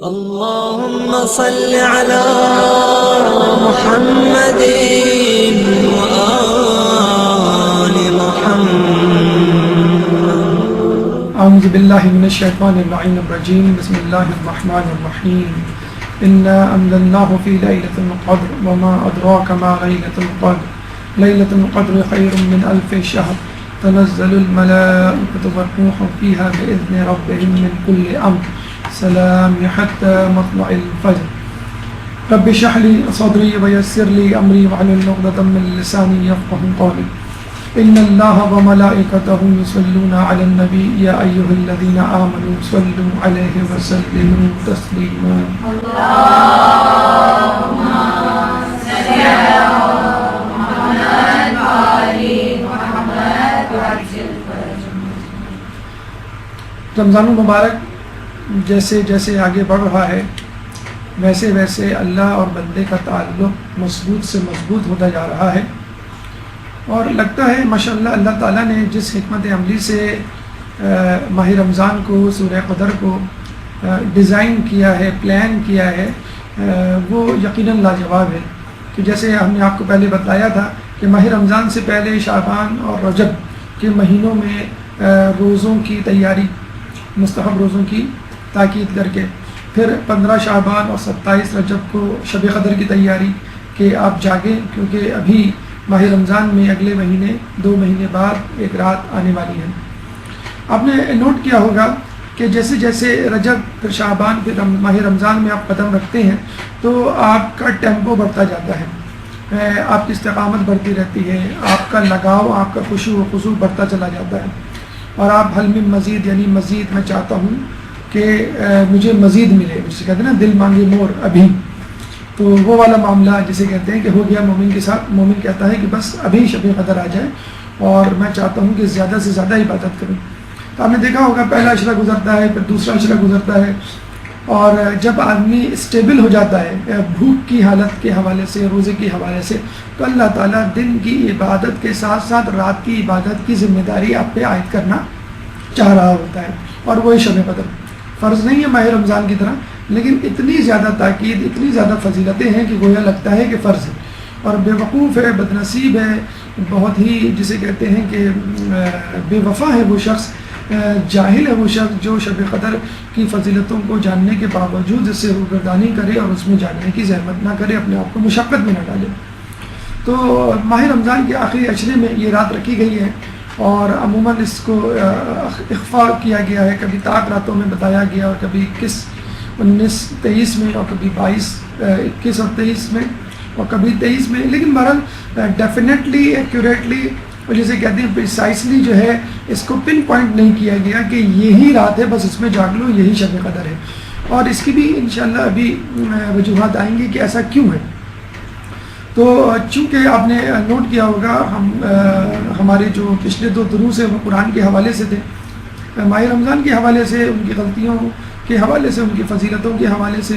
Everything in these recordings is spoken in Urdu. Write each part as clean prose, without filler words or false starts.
اللهم صل على محمد وآل محمد. اعوذ باللہ من الشیطان اللعین الرجیم. بسم اللہ الرحمن الرحیم. انا انزلناه في ليلة القدر وما ادراك ما ليلة القدر ليلة القدر خير من الف شهر تنزل الملائكة والروح فيها بإذن ربهم من كل امر سلام حتى مطلع الفجر. رب اشرح لي صدري ويسر لي امري واحلل عقدة من لساني يفقهوا قولي. ان الله وملائكته يصلون على النبي يا ايها الذين امنوا صلوا عليه وسلموا تسليما. اللهم صل على محمد وآل محمد وعجل فرجهم. رمضان المبارک جیسے جیسے آگے بڑھ رہا ہے ویسے ویسے اللہ اور بندے کا تعلق مضبوط سے مضبوط ہوتا جا رہا ہے، اور لگتا ہے ماشاءاللہ اللہ تعالیٰ نے جس حکمت عملی سے ماہ رمضان کو، سورہ قدر کو ڈیزائن کیا ہے، پلان کیا ہے، وہ یقیناً لاجواب ہے. کہ جیسے ہم نے آپ کو پہلے بتایا تھا کہ ماہ رمضان سے پہلے شعبان اور رجب کے مہینوں میں روزوں کی تیاری، مستحب روزوں کی تاکید کر کے، پھر 15 شعبان اور 27 رجب کو شب قدر کی تیاری کہ آپ جاگیں، کیونکہ ابھی ماہ رمضان میں اگلے مہینے 2 مہینے بعد ایک رات آنے والی ہے. آپ نے نوٹ کیا ہوگا کہ جیسے جیسے رجب پھر شعبان پھر ماہ رمضان میں آپ قدم رکھتے ہیں تو آپ کا ٹیمپو بڑھتا جاتا ہے، آپ کی استقامت بڑھتی رہتی ہے، آپ کا لگاؤ، آپ کا خشوع و خضوع بڑھتا چلا جاتا ہے، اور آپ حل من مزید یعنی مزید میں چاہتا ہوں کہ مجھے مزید ملے، جسے کہتے ہیں نا دل مانگے مور ابھی، تو وہ والا معاملہ جسے کہتے ہیں کہ ہو گیا مومن کے ساتھ. مومن کہتا ہے کہ بس ابھی شب قدر آ جائے اور میں چاہتا ہوں کہ زیادہ سے زیادہ عبادت کروں. تو آپ نے دیکھا ہوگا پہلا عشرہ گزرتا ہے، پھر دوسرا عشرہ گزرتا ہے، اور جب آدمی اسٹیبل ہو جاتا ہے بھوک کی حالت کے حوالے سے، روزے کے حوالے سے، تو اللہ تعالیٰ دن کی عبادت کے ساتھ ساتھ رات کی عبادت کی ذمہ داری آپ پہ عائد کرنا چاہ رہا ہوتا ہے، اور وہی شب قدر. فرض نہیں ہے ماہ رمضان کی طرح، لیکن اتنی زیادہ تاکید، اتنی زیادہ فضیلتیں ہیں کہ گویا لگتا ہے کہ فرض ہے. اور بے وقوف ہے، بد نصیب ہے، بہت ہی جسے کہتے ہیں کہ بے وفا ہے وہ شخص، جاہل ہے وہ شخص جو شب قدر کی فضیلتوں کو جاننے کے باوجود اس سے روگردانی کرے اور اس میں جاننے کی زحمت نہ کرے، اپنے آپ کو مشقت میں نہ ڈالے. تو ماہ رمضان کے آخری عشرے میں یہ رات رکھی گئی ہے، اور عموماً اس کو اخفاء کیا گیا ہے، کبھی طاق راتوں میں بتایا گیا، اور کبھی 21، 19، 23 میں، اور کبھی 22، 21 اور 23 میں، اور کبھی 23 میں. لیکن بہرحال ڈیفینیٹلی ایکوریٹلی اور جسے کہتے ہیں پریسائسلی جو ہے اس کو پن پوائنٹ نہیں کیا گیا کہ یہی رات ہے بس اس میں جاگ لو، یہی شب قدر ہے. اور اس کی بھی انشاءاللہ ابھی وجوہات آئیں گی کہ ایسا کیوں ہے. تو چونکہ آپ نے نوٹ کیا ہوگا ہمارے جو پچھلے 2 دروس ہیں وہ قرآن کے حوالے سے تھے، ماہ رمضان کے حوالے سے، ان کی غلطیوں کے حوالے سے، ان کی فضیلتوں کے حوالے سے،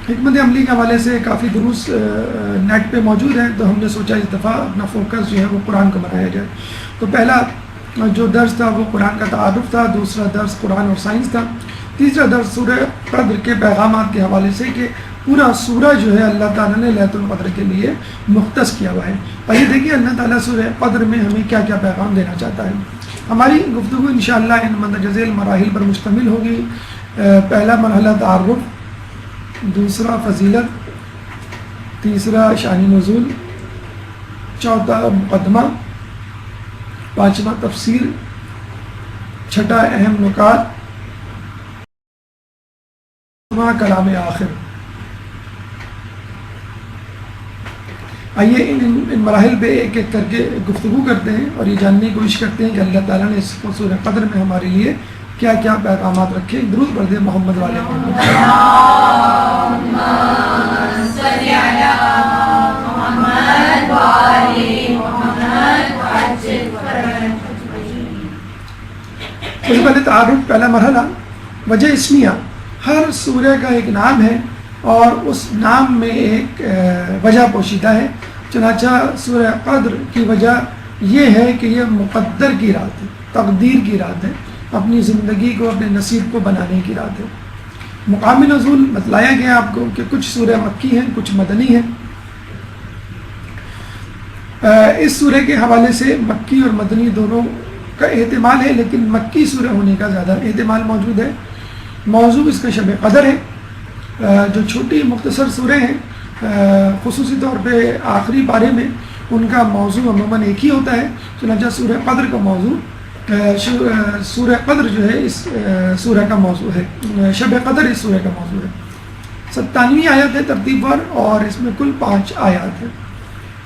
حکمت عملی کے حوالے سے کافی دروس نیٹ پہ موجود ہیں. تو ہم نے سوچا اس دفعہ اپنا فوکس جو ہے وہ قرآن کو بنایا جائے. تو پہلا جو درس تھا وہ قرآن کا تعارف تھا، دوسرا درس قرآن اور سائنس تھا، تیسرا درس سورہ قدر کے پیغامات کے حوالے سے کہ پورا سورہ جو ہے اللہ تعالیٰ نے لیلۃ القدر کے لیے مختص کیا ہوا ہے. آئیے دیکھیے اللہ تعالیٰ سورہ قدر میں ہمیں کیا کیا پیغام دینا چاہتا ہے. ہماری گفتگو انشاءاللہ ان مندرجہ مراحل پر مشتمل ہوگی. پہلا مرحلہ تعارف، دوسرا فضیلت، تیسرا شان نزول، چوتھا مقدمہ، پانچواں تفسیر، چھٹا اہم نکات، کلام آخر. آئیے ان مراحل پہ ایک ایک کر کے گفتگو کرتے ہیں اور یہ جاننے کی کوشش کرتے ہیں کہ اللہ تعالیٰ نے اس سورہ قدر میں ہمارے لیے کیا کیا پیغامات رکھے. درود پڑھ دیں محمد والے محمد. اللهم صل على محمد وآل محمد وعجل فرجهم. اس سے پہلے تعارف، پہلا مرحلہ وجہ اسمیہ. ہر سورہ کا ایک نام ہے اور اس نام میں ایک وجہ پوشیدہ ہے. چنانچہ سورہ قدر کی وجہ یہ ہے کہ یہ مقدر کی رات ہے، تقدیر کی رات ہے، اپنی زندگی کو، اپنے نصیب کو بنانے کی رات ہے. مقام نزول بتلایا گیا آپ کو کہ کچھ سورہ مکی ہیں کچھ مدنی ہیں. اس سورہ کے حوالے سے مکی اور مدنی دونوں کا احتمال ہے، لیکن مکی سورہ ہونے کا زیادہ احتمال موجود ہے. موضوع اس کا شب قدر ہے. جو چھوٹی مختصر سورہ ہیں خصوصی طور پہ آخری پارے میں ان کا موضوع عموماً ایک ہی ہوتا ہے. چنانچہ سورہ قدر کا موضوع سورہ قدر جو ہے اس سورہ کا موضوع ہے. شب قدر اس سورہ کا موضوع ہے. 97 آیات ہے ترتیب پر اور اس میں کل 5 آیات ہیں.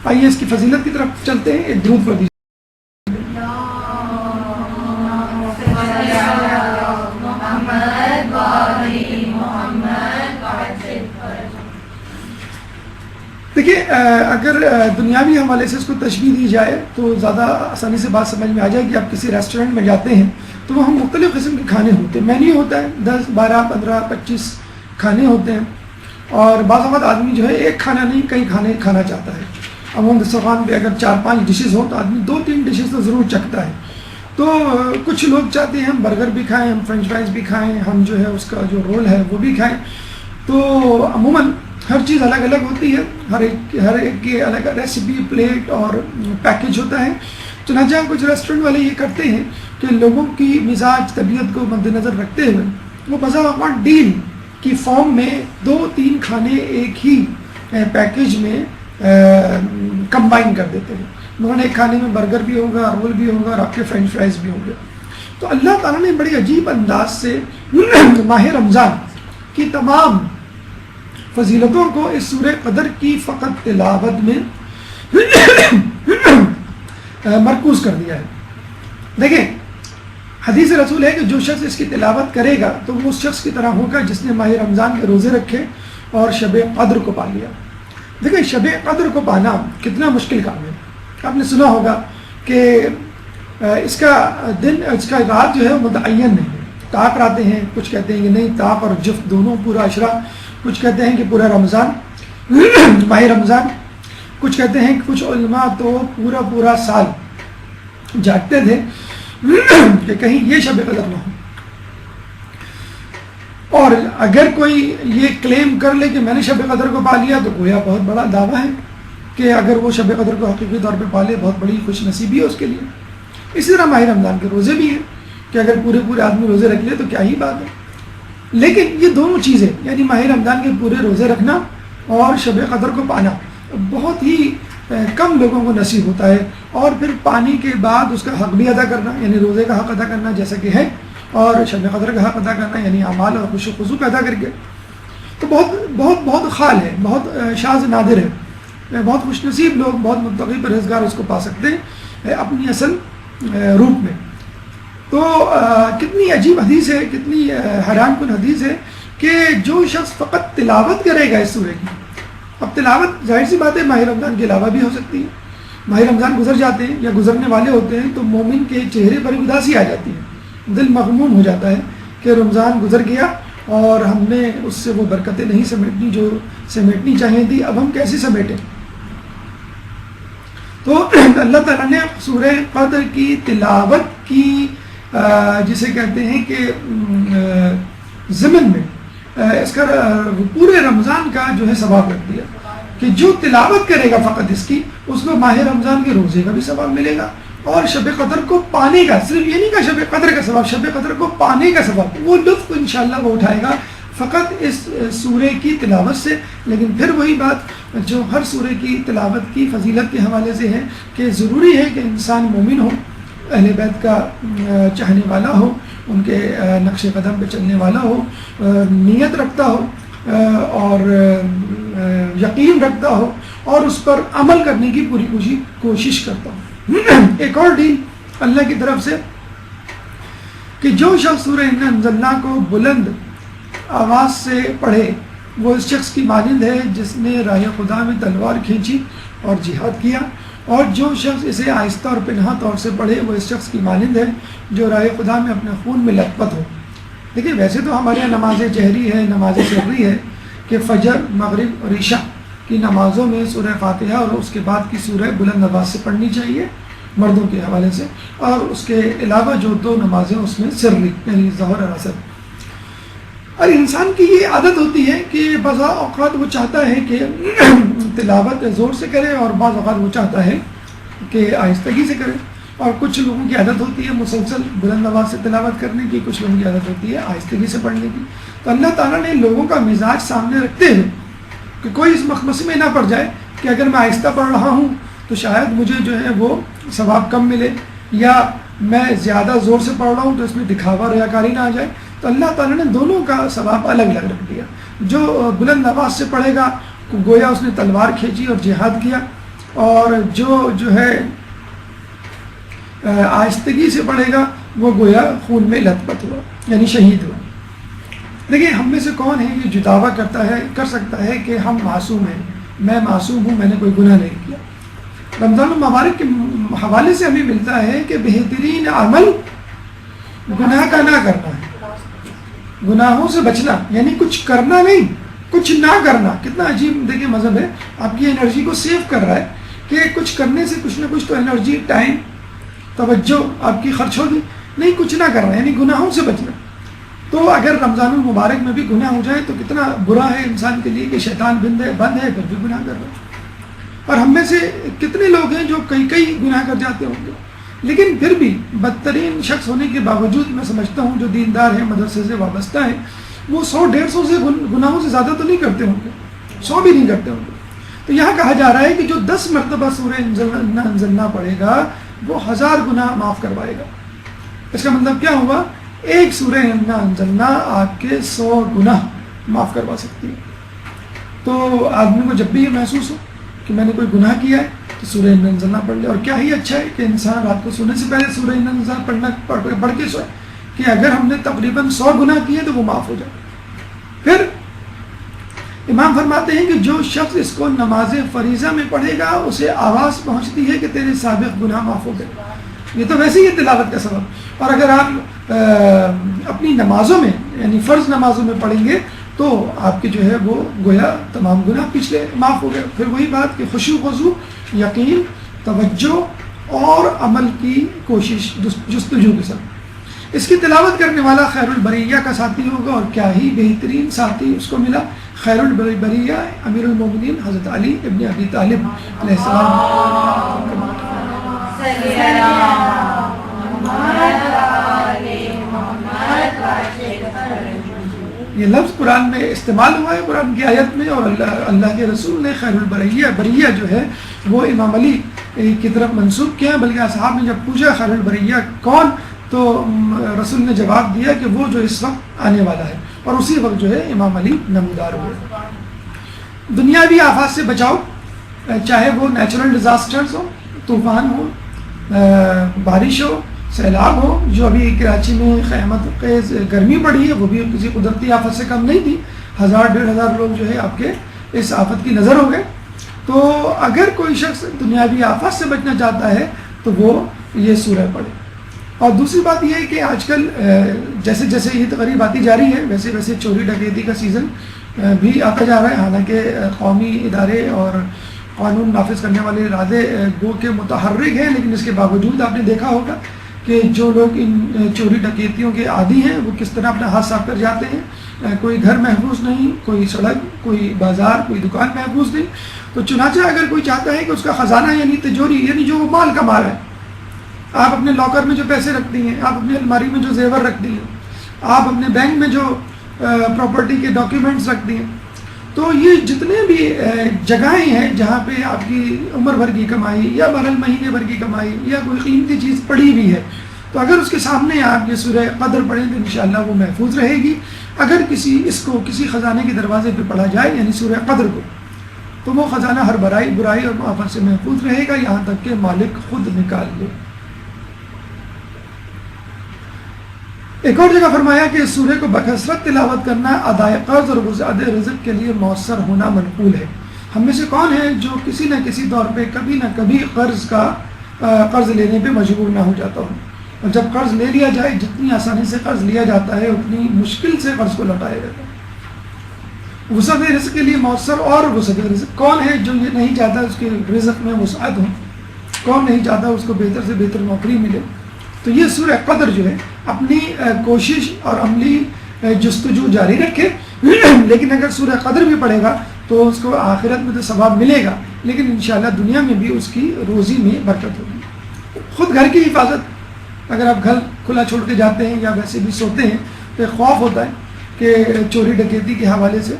آئیے اس کی فضیلت کی طرف چلتے ہیں. ایک درود پڑھ دیجیے. دیکھیے اگر دنیاوی حوالے سے اس کو تشبیہ دی جائے تو زیادہ آسانی سے بات سمجھ میں آ جائے کہ آپ کسی ریسٹورنٹ میں جاتے ہیں تو وہاں مختلف قسم کے کھانے ہوتے ہیں. مینیو ہوتا ہے 10 12 15 25 کھانے ہوتے ہیں اور بعض اوقات آدمی جو ہے ایک کھانا نہیں کئی کھانے کھانا چاہتا ہے. عموماً دسترخوان پہ اگر 4-5 ڈشز ہوں تو آدمی 2-3 ڈشز تو ضرور چکھتا ہے. تو کچھ لوگ چاہتے ہیں ہم برگر بھی کھائیں ہم فرینچ فرائز بھی کھائیں ہم جو ہے اس کا جو رول ہے وہ بھی کھائیں. تو عموماً ہر چیز الگ الگ ہوتی ہے. ہر ایک کے الگ ریسیپی پلیٹ اور پیکیج ہوتا ہے. چنانچہ کچھ ریسٹورنٹ والے یہ کرتے ہیں کہ لوگوں کی مزاج طبیعت کو مد نظر رکھتے ہوئے وہ بذا اوقات ڈیل کی فارم میں 2-3 کھانے ایک ہی پیکیج میں کمبائن کر دیتے ہیں. انہوں نے ایک کھانے میں برگر بھی ہوگا رول بھی ہوگا اور آپ کے فرینچ فرائز بھی ہوں گے. تو اللہ تعالیٰ نے بڑی عجیب انداز سے ماہ رمضان کی تمام فضیلتوں کو اس سورہ قدر کی فقط تلاوت میں مرکوز کر دیا ہے. دیکھیں حدیث رسول ہے کہ جو شخص اس کی تلاوت کرے گا تو وہ اس شخص کی طرح ہوگا جس نے ماہ رمضان کے روزے رکھے اور شب قدر کو پا لیا. دیکھیں شب قدر کو پانا کتنا مشکل کام ہے. آپ نے سنا ہوگا کہ اس کا دن اس کا رات جو ہے متعین نہیں ہے. طاق آتے ہیں کچھ کہتے ہیں کہ نہیں طاق اور جفت دونوں پورا عشرہ. کچھ کہتے ہیں کہ پورا رمضان ماہ رمضان. کچھ کہتے ہیں کہ کچھ علماء تو پورا سال جاگتے تھے کہ کہیں یہ شب قدر نہ ہو. اور اگر کوئی یہ کلیم کر لے کہ میں نے شب قدر کو پا لیا تو گویا بہت بڑا دعویٰ ہے کہ اگر وہ شب قدر کو حقیقی طور پہ پا لے بہت بڑی خوش نصیبی ہے اس کے لیے. اسی طرح ماہ رمضان کے روزے بھی ہیں کہ اگر پورے آدمی روزے رکھ لے تو کیا ہی بات ہے. لیکن یہ دونوں چیزیں یعنی ماہ رمضان کے پورے روزے رکھنا اور شب قدر کو پانا بہت ہی کم لوگوں کو نصیب ہوتا ہے. اور پھر پانی کے بعد اس کا حق بھی ادا کرنا یعنی روزے کا حق ادا کرنا جیسا کہ ہے اور شب قدر کا حق ادا کرنا یعنی اعمال اور خوش و خضوع کا ادا کر کے تو بہت خال ہے بہت شاذ نادر ہے. بہت خوش نصیب لوگ بہت متقی پرہیزگار اس کو پا سکتے ہیں اپنی اصل روپ میں. تو کتنی عجیب حدیث ہے کتنی حیران کن حدیث ہے کہ جو شخص فقط تلاوت کرے گا اس سورہ کی. اب تلاوت ظاہر سی بات ہے ماہ رمضان کے علاوہ بھی ہو سکتی ہے. ماہ رمضان گزر جاتے ہیں یا گزرنے والے ہوتے ہیں تو مومن کے چہرے پر اداسی آ جاتی ہے. دل مغموم ہو جاتا ہے کہ رمضان گزر گیا اور ہم نے اس سے وہ برکتیں نہیں سمیٹنی جو سمیٹنی چاہیے تھی. اب ہم کیسے سمیٹیں. تو اللہ تعالیٰ نے سورہ قدر کی تلاوت کی جسے کہتے ہیں کہ ضمن میں اس کا پورے رمضان کا جو ہے ثواب رکھ دیا کہ جو تلاوت کرے گا فقط اس کی اس کو ماہ رمضان کے روزے کا بھی ثواب ملے گا اور شب قدر کو پانے کا صرف یہ نہیں کہ شب قدر کا ثواب شب قدر کو پانے کا ثواب وہ لطف انشاءاللہ وہ اٹھائے گا فقط اس سورہ کی تلاوت سے. لیکن پھر وہی بات جو ہر سورہ کی تلاوت کی فضیلت کے حوالے سے ہے کہ ضروری ہے کہ انسان مومن ہو اہل بیت کا چاہنے والا ہو ان کے نقش قدم پہ چلنے والا ہو نیت رکھتا ہو اور یقین رکھتا ہو اور اس پر عمل کرنے کی پوری کوشش کرتا ہو. ایک اور ڈیل اللہ کی طرف سے کہ جو شخص سورہ انا انزلنا کو بلند آواز سے پڑھے وہ اس شخص کی مانند ہے جس نے راہ خدا میں تلوار کھینچی اور جہاد کیا اور جو شخص اسے آہستہ اور پنہا طور سے پڑھے وہ اس شخص کی مانند ہے جو راہ خدا میں اپنے خون میں لت پت ہو. دیکھیے ویسے تو ہمارے یہاں نماز جہری ہے نماز سری ہے کہ فجر مغرب اور عشاء کی نمازوں میں سورہ فاتحہ اور اس کے بعد کی سورہ بلند آواز سے پڑھنی چاہیے مردوں کے حوالے سے اور اس کے علاوہ جو 2 نمازیں اس میں سری یعنی ظہر اور عصر. اور انسان کی یہ عادت ہوتی ہے کہ بعض اوقات وہ چاہتا ہے کہ تلاوت زور سے کرے اور بعض اوقات وہ چاہتا ہے کہ آہستگی سے کرے، اور کچھ لوگوں کی عادت ہوتی ہے مسلسل بلند آواز سے تلاوت کرنے کی، کچھ لوگوں کی عادت ہوتی ہے آہستگی سے پڑھنے کی۔ تو اللہ تعالیٰ نے لوگوں کا مزاج سامنے رکھتے ہوئے کہ کوئی اس مخمصے میں نہ پڑ جائے کہ اگر میں آہستہ پڑھ رہا ہوں تو شاید مجھے جو ہے وہ ثواب کم ملے، یا میں زیادہ زور سے پڑھ رہا ہوں تو اس میں دکھاوا ریاکاری نہ آ جائے۔ تو اللہ تعالیٰ نے دونوں کا ثواب الگ الگ رکھ دیا۔ جو بلند آواز سے پڑھے گا گویا اس نے تلوار کھینچی اور جہاد کیا، اور جو ہے آہستگی سے پڑھے گا وہ گویا خون میں لت پت ہوا، یعنی شہید ہوا۔ دیکھیے ہم میں سے کون ہے یہ جو دعویٰ کر سکتا ہے کہ ہم معصوم ہیں، میں معصوم ہوں، میں نے کوئی گناہ نہیں کیا؟ رمضان المبارک کے حوالے سے ہمیں ملتا ہے کہ بہترین عمل گناہ کا نہ کرنا ہے، گناہوں سے بچنا، یعنی کچھ کرنا نہیں، کچھ نہ کرنا۔ کتنا عجیب دیکھیں مذہب ہے، آپ کی انرجی کو سیو کر رہا ہے کہ کچھ کرنے سے کچھ نہ کچھ تو انرجی، ٹائم، توجہ آپ کی خرچ ہوگی، نہیں کچھ نہ کرنا، یعنی گناہوں سے بچنا۔ تو اگر رمضان المبارک میں بھی گناہ ہو جائے تو کتنا برا ہے انسان کے لیے کہ شیطان بند ہے پھر بھی گناہ کر رہا ہے۔ اور ہم میں سے کتنے لوگ ہیں جو کئی گناہ کر جاتے ہوں گے، لیکن پھر بھی بدترین شخص ہونے کے باوجود میں سمجھتا ہوں جو دیندار ہیں، مدرسے سے وابستہ ہیں، وہ 100-150 سے گناہوں سے زیادہ تو نہیں کرتے ہوں گے، 100 بھی نہیں کرتے ہوں گے۔ تو یہاں کہا جا رہا ہے کہ جو 10 مرتبہ سورہ انزلنا پڑھے گا وہ 1000 گناہ معاف کروائے گا۔ اس کا مطلب کیا ہوا؟ ایک سورہ انزلنا آپ کے 100 گناہ معاف کروا سکتی ہے۔ تو آدمی کو جب بھی یہ محسوس ہو کہ میں نے کوئی گناہ کیا ہے تو سورہ انزلنا پڑھ لے، اور کیا ہی اچھا ہے کہ انسان رات کو سونے سے پہلے سورہ انزلنا پڑھ کے سوئے کہ اگر ہم نے تقریباً 100 گناہ کیے تو وہ معاف ہو جائے۔ پھر امام فرماتے ہیں کہ جو شخص اس کو نماز فریضہ میں پڑھے گا اسے آواز پہنچتی ہے کہ تیرے سابق گناہ معاف ہو گئے۔ یہ تو ویسے ہی ہے تلاوت کا سبب۔ اور اگر آپ اپنی نمازوں میں یعنی فرض نمازوں میں پڑھیں گے تو آپ کے جو ہے وہ گویا تمام گناہ پچھلے معاف ہو گئے۔ پھر وہی بات کہ خشوع خضوع، یقین، توجہ اور عمل کی کوشش، جستجو کے ساتھ۔ اس کی تلاوت کرنے والا خیر البریہ کا ساتھی ہوگا، اور کیا ہی بہترین ساتھی اس کو ملا۔ خیر البریہ امیر المومنین حضرت علی ابن ابی طالب علیہ السلام۔ یہ لفظ قرآن میں استعمال ہوا ہے، قرآن کی آیت میں، اور اللہ کے رسول نے خیر البریہ، بریہ جو ہے وہ امام علی کی طرف منسوب کیا، بلکہ اصحاب نے جب پوچھا خیر البریہ کون تو رسول نے جواب دیا کہ وہ جو اس وقت آنے والا ہے، اور اسی وقت جو ہے امام علی نمودار ہوئے۔ دنیاوی آفات سے بچاؤ، چاہے وہ نیچرل ڈیزاسٹرز ہو، طوفان ہو، بارش ہو، سیلاب ہو، جو ابھی کراچی میں قیامت خیز گرمی پڑی ہے وہ بھی کسی قدرتی آفت سے کم نہیں تھی، 1000-1500 لوگ جو ہے آپ کے اس آفت کی نظر ہو گئے۔ تو اگر کوئی شخص دنیاوی آفات سے بچنا چاہتا ہے تو وہ یہ سورہ پڑھے۔ اور دوسری بات یہ ہے کہ آج کل جیسے جیسے عید قریب آتی جا رہی ہے ویسے ویسے چوری ڈکیتی کا سیزن بھی آتا جا رہا ہے، حالانکہ قومی ادارے اور قانون نافذ کرنے والے ارادے گو کے متحرک ہیں، لیکن اس کے باوجود آپ نے دیکھا ہوگا کہ جو لوگ ان چوری ڈکیتیوں کے عادی ہیں وہ کس طرح اپنا ہاتھ صاف کر جاتے ہیں۔ کوئی گھر محفوظ نہیں، کوئی سڑک، کوئی بازار، کوئی دکان محفوظ نہیں۔ تو چنانچہ اگر کوئی چاہتا ہے کہ اس کا خزانہ یعنی تجوری، یعنی جو مال کما رہا ہے، آپ اپنے لاکر میں جو پیسے رکھتی ہیں، آپ اپنی الماری میں جو زیور رکھتی ہیں، آپ اپنے بینک میں جو پراپرٹی کے ڈاکیومنٹس رکھتی ہیں، تو یہ جتنے بھی جگہیں ہیں جہاں پہ آپ کی عمر بھر کی کمائی یا بہرحال مہینے بھر کی کمائی یا کوئی قیمتی چیز پڑی ہوئی ہے، تو اگر اس کے سامنے آپ یہ سورہ قدر پڑھیں تو انشاءاللہ وہ محفوظ رہے گی۔ اگر کسی خزانے کے دروازے پہ پڑھا جائے یعنی سورہ قدر کو، تو وہ خزانہ ہر برائی اور آفت سے محفوظ رہے گا، یہاں تک کہ مالک خود نکال لے۔ ایک اور جگہ فرمایا کہ اس سورہ کو بکثرت تلاوت کرنا ادائے قرض اور وسعت رزق کے لیے مؤثر ہونا منقول ہے۔ ہم میں سے کون ہے جو کسی نہ کسی طور پہ کبھی نہ کبھی قرض لینے پہ مجبور نہ ہو جاتا ہو، اور جب قرض لے لیا جائے جتنی آسانی سے قرض لیا جاتا ہے اتنی مشکل سے قرض کو لوٹایا جاتا ہے۔ وسعت رزق کے لیے مؤثر، اور وسعت رزق کون ہے جو یہ نہیں چاہتا اس کے رزق میں وسعت ہو، کون نہیں چاہتا اس کو بہتر سے بہتر نوکری ملے۔ تو یہ سورہ قدر جو ہے اپنی کوشش اور عملی جستجو جاری رکھے لیکن اگر سورہ قدر بھی پڑھے گا تو اس کو آخرت میں تو ثواب ملے گا، لیکن انشاءاللہ دنیا میں بھی اس کی روزی میں برکت ہوگی۔ خود گھر کی حفاظت، اگر آپ گھر کھلا چھوڑ کے جاتے ہیں یا ویسے بھی سوتے ہیں تو خوف ہوتا ہے کہ چوری ڈکیتی کے حوالے سے،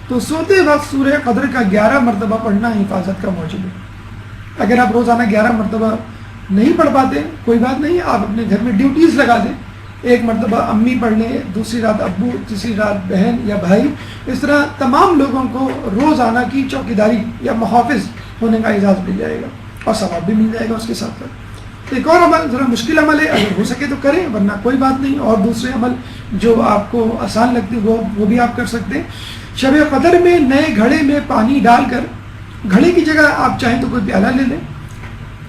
تو سوتے وقت سورہ قدر کا 11 مرتبہ پڑھنا حفاظت کا موجب ہے۔ اگر آپ روزانہ 11 مرتبہ نہیں پڑھ پاتے کوئی بات نہیں، آپ اپنے گھر میں ڈیوٹیز لگا دیں، ایک مرتبہ امی پڑھ لیں، دوسری رات ابو، تیسری رات بہن یا بھائی، اس طرح تمام لوگوں کو روزانہ کی چوکیداری یا محافظ ہونے کا اعزاز مل جائے گا اور ثواب بھی مل جائے گا اس کے ساتھ ساتھ۔ ایک اور عمل ذرا مشکل عمل ہے، اگر ہو سکے تو کریں ورنہ کوئی بات نہیں، اور دوسرے عمل جو آپ کو آسان لگتے وہ بھی آپ کر سکتے ہیں۔ شب قدر میں نئے گھڑے میں پانی ڈال کر، گھڑے کی جگہ آپ چاہیں تو کوئی پیالہ لے لیں،